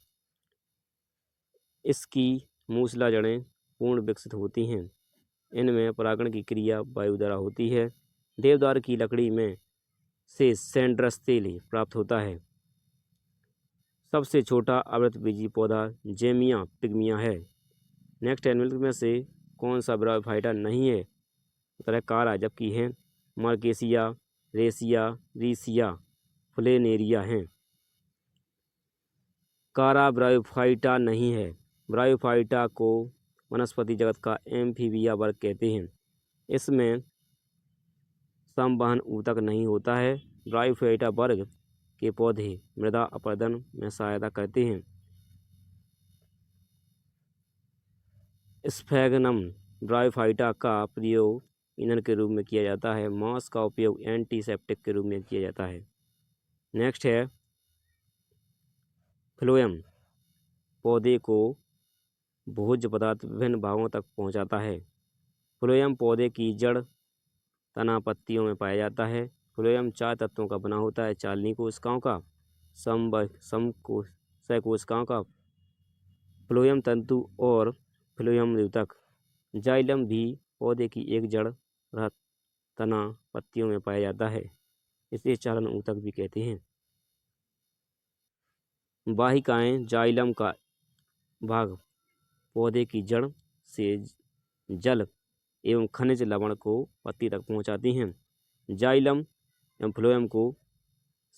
A: इसकी मूसला जड़ें पूर्ण विकसित होती हैं। इनमें परागण की क्रिया वायु द्वारा होती है। देवदार की लकड़ी में से सैंड्रस तेल प्राप्त होता है। सबसे छोटा आवृतबीजी पौधा जेमिया पिग्मिया है। नेक्स्ट है, निम्नलिखित में से कौन सा ब्रायोफाइटा नहीं है? उत्तर है कारा, जबकि है मार्केसिया, रेसिया, रीसिया, फ्लेनेरिया हैं। कारा ब्रायोफाइटा नहीं है। ब्रायोफाइटा को वनस्पति जगत का एम्फीबिया वर्ग कहते हैं। इसमें संवहन ऊतक नहीं होता है। ब्रायोफाइटा वर्ग के पौधे मृदा अपरदन में सहायता करते हैं। स्फैगनम ब्रायोफाइटा का प्रयोग ईंधन के रूप में किया जाता है। मॉस का उपयोग एंटीसेप्टिक के रूप में किया जाता है। नेक्स्ट है, फ्लोएम पौधे को भोज्य पदार्थ विभिन्न भागों तक पहुंचाता है। फ्लोएम पौधे की जड़, तना, पत्तियों में पाया जाता है। फ्लोएम 4 तत्वों का बना होता है। चालनी कोशिकाओं का, सकोशिकाओं का, फ्लोएम तंतु और फ्लोएम द्योतक। जाइलम भी पौधे की एक जड़, तना, पत्तियों में पाया जाता है। इसे चालन ऊतक भी कहते हैं। वाहिकाएं जाइलम का भाग पौधे की जड़ से जल एवं खनिज लवण को पत्ती तक पहुंचाती हैं। जाइलम एवं फ्लोएम को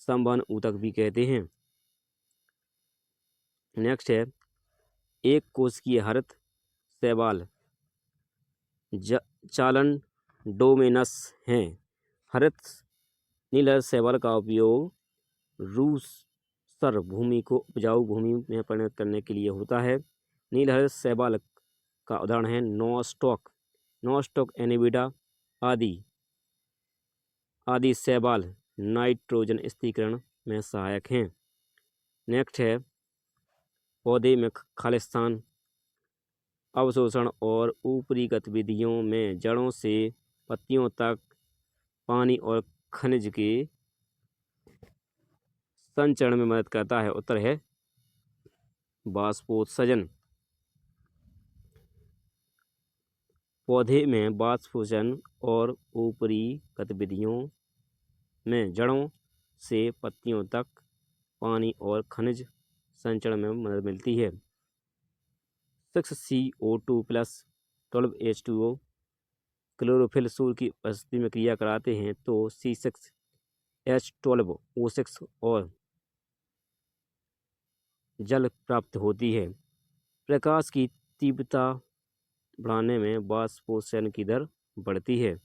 A: संवहन ऊतक भी कहते हैं। नेक्स्ट है, एक कोशिकीय हरित शैवाल चालन डोमेनस हैं। हरित नीलहरित शैवाल का उपयोग रूसर भूमि को उपजाऊ भूमि में परिणत करने के लिए होता है। नीलहरित शैवाल का उदाहरण है नॉस्टॉक एनिविडा आदि शैवाल नाइट्रोजन स्थिरीकरण में सहायक हैं। नेक्स्ट है पौधे में खालिस्तान अवशोषण और ऊपरी गतिविधियों में जड़ों से पत्तियों तक पानी और खनिज के संचरण में मदद करता है। उत्तर है वाष्पोत्सर्जन। पौधे में वाष्पोत्सर्जन और ऊपरी गतिविधियों में जड़ों से पत्तियों तक पानी और खनिज संचरण में मदद मिलती है। 6CO2 प्लस 12H2O क्लोरोफिल सूर्य की उपस्थिति में क्रिया कराते हैं तो C6H12O6 और जल प्राप्त होती है। प्रकाश की तीव्रता बढ़ाने में वाष्पोत्सर्जन की दर बढ़ती है।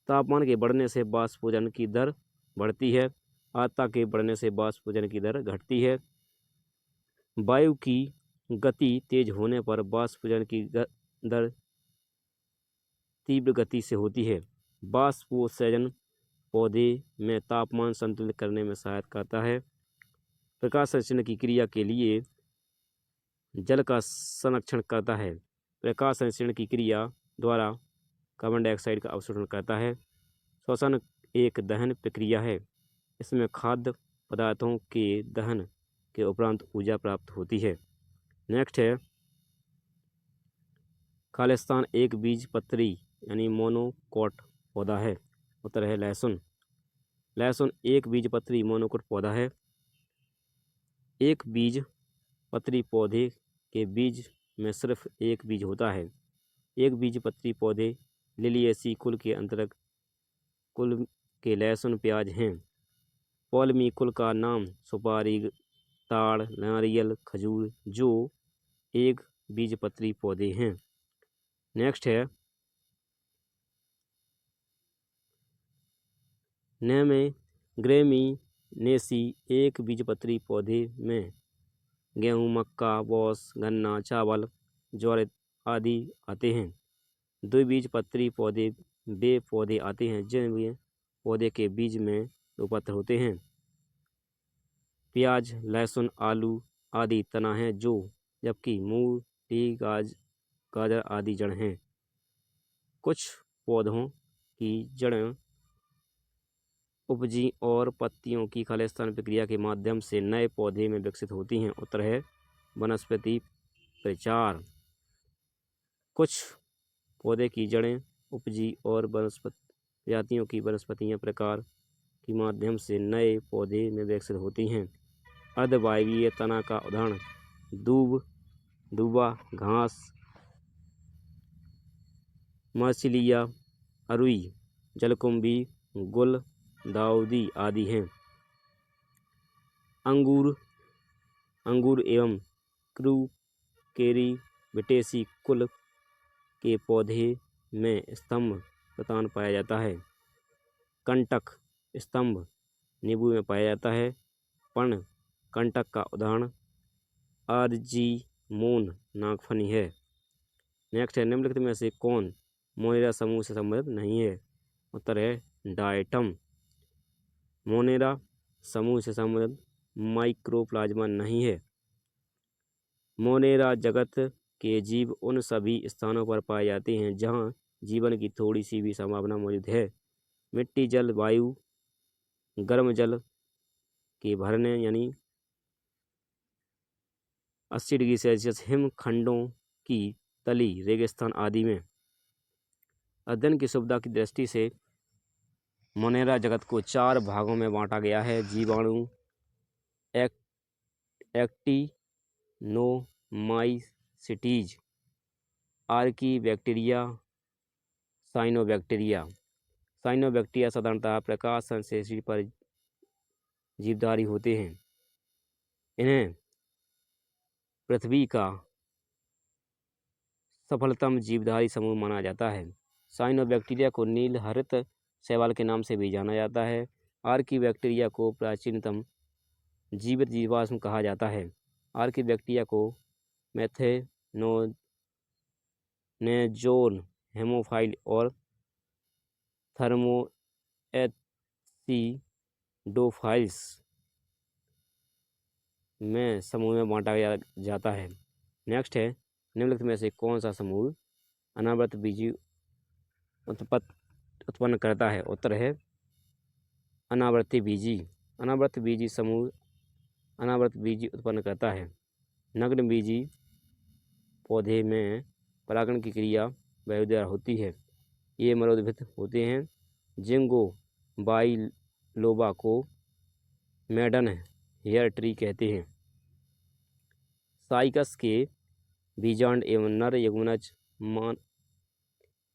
A: तापमान के बढ़ने से वाष्पोत्सर्जन की दर बढ़ती है। आर्द्रता के बढ़ने से वाष्पोत्सर्जन की दर घटती है। वायु की गति तेज होने पर वाष्पोत्सर्जन की दर तीव्र गति से होती है। वाष्पोत्सर्जन पौधे में तापमान संतुलित करने में सहायता करता है। प्रकाश संश्लेषण की क्रिया के लिए जल का संरक्षण करता है। प्रकाश संश्लेषण की क्रिया द्वारा कार्बन डाइऑक्साइड का अवशोषण करता है। श्वसन एक दहन प्रक्रिया है। इसमें खाद्य पदार्थों के दहन के उपरांत ऊर्जा प्राप्त होती है। नेक्स्ट है खालिस्तान एक बीजपत्री यानी मोनोकोट पौधा है। उत्तर है लहसुन। लहसुन एक बीजपत्री मोनोकोट पौधा है। एक बीजपत्री पौधे के बीज में सिर्फ एक बीज होता है। एक बीजपत्री पौधे लिलिएसी कुल के अंतर्गत कुल के लहसुन प्याज हैं। पॉलमी कुल का नाम सुपारी, ताड़, नारियल, खजूर जो एक बीजपत्री पौधे हैं। नेक्स्ट है नेमे ग्रेमिनेसी एक बीजपत्री पौधे में गेहूँ, मक्का, बौस, गन्ना, चावल, ज्वार आदि आते हैं। द्विबीजपत्री पौधे वे पौधे आते हैं जिनमें पौधे के बीज में दो पत्र होते हैं। प्याज, लहसुन, आलू आदि तना हैं जो जबकि मूली, गाजर आदि जड़ हैं। कुछ पौधों की जड़ें उपजी और पत्तियों की खालिस्तान प्रक्रिया के माध्यम से नए पौधे में विकसित होती हैं। उत्तर है वनस्पति प्रचार। कुछ पौधे की जड़ें उपजी और प्रजातियों की वनस्पतियां प्रकार के माध्यम से नए पौधे में विकसित होती हैं। अर्धवायवीय तना का उदाहरण दूब, दूबा, घास, मर्सिलिया, अरुई, जलकुंभी, गुल, दाऊदी आदि हैं। अंगूर एवं क्रूकेरीबिटेसी कुल के पौधे में स्तंभ प्रतान पाया जाता है। कंटक स्तंभ नींबू में पाया जाता है। पर्ण कंटक का उदाहरण आर्जीमोन नागफनी है। नेक्स्ट है निम्नलिखित में से कौन मोनेरा समूह से संबंधित नहीं है। उत्तर है डायटम। मोनेरा समूह से संबंधित माइक्रोप्लाज्मा नहीं है। मोनेरा जगत के जीव उन सभी स्थानों पर पाए जाते हैं जहाँ जीवन की थोड़ी सी भी संभावना मौजूद है। मिट्टी, जल, वायु, गर्म जल के भरने यानी 80 डिग्री सेल्सियस, हिमखंडों की तली, रेगिस्तान आदि में। अध्ययन की सुविधा की दृष्टि से मोनेरा जगत को 4 भागों में बांटा गया है। जीवाणु, एक्टिनोमाइसीटीज, आर्कीबैक्टीरिया, साइनोबैक्टीरिया। साइनोबैक्टीरिया साधारणतः प्रकाश संश्लेषण पर जीवधारी होते हैं। इन्हें पृथ्वी का सफलतम जीवधारी समूह माना जाता है। साइनोबैक्टीरिया को नील हरित शैवाल के नाम से भी जाना जाता है। आर्कीबैक्टीरिया को प्राचीनतम जीवित जीवाश्म कहा जाता है। आर्कीबैक्टीरिया को मेथेनोजोल, हेमोफाइल और थर्मोएथिलीन सीडोफाइल्स में समूह में बांटा जाता है। नेक्स्ट है, निम्नलिखित में से कौन सा समूह अनावृत बीजी उत्पन्न करता है? उत्तर है अनावृति बीजी। अनावृत बीजी समूह अनावृत बीजी उत्पन्न करता है। नग्न बीजी पौधे में परागण की क्रिया वायु द्वारा होती है। ये मरोद्भिद होते हैं। जिंगो बाइलोबा को मेडन हेयर ट्री कहते हैं। साइकस के बीजांड एवं नर यौगिक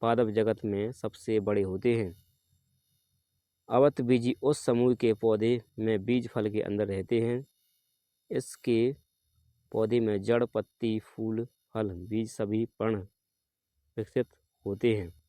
A: पादप जगत में सबसे बड़े होते हैं। आवृतबीजी उस समूह के पौधे में बीज फल के अंदर रहते हैं। इसके पौधे में जड़, पत्ती, फूल, फल, बीज सभी पर्ण विकसित होते हैं।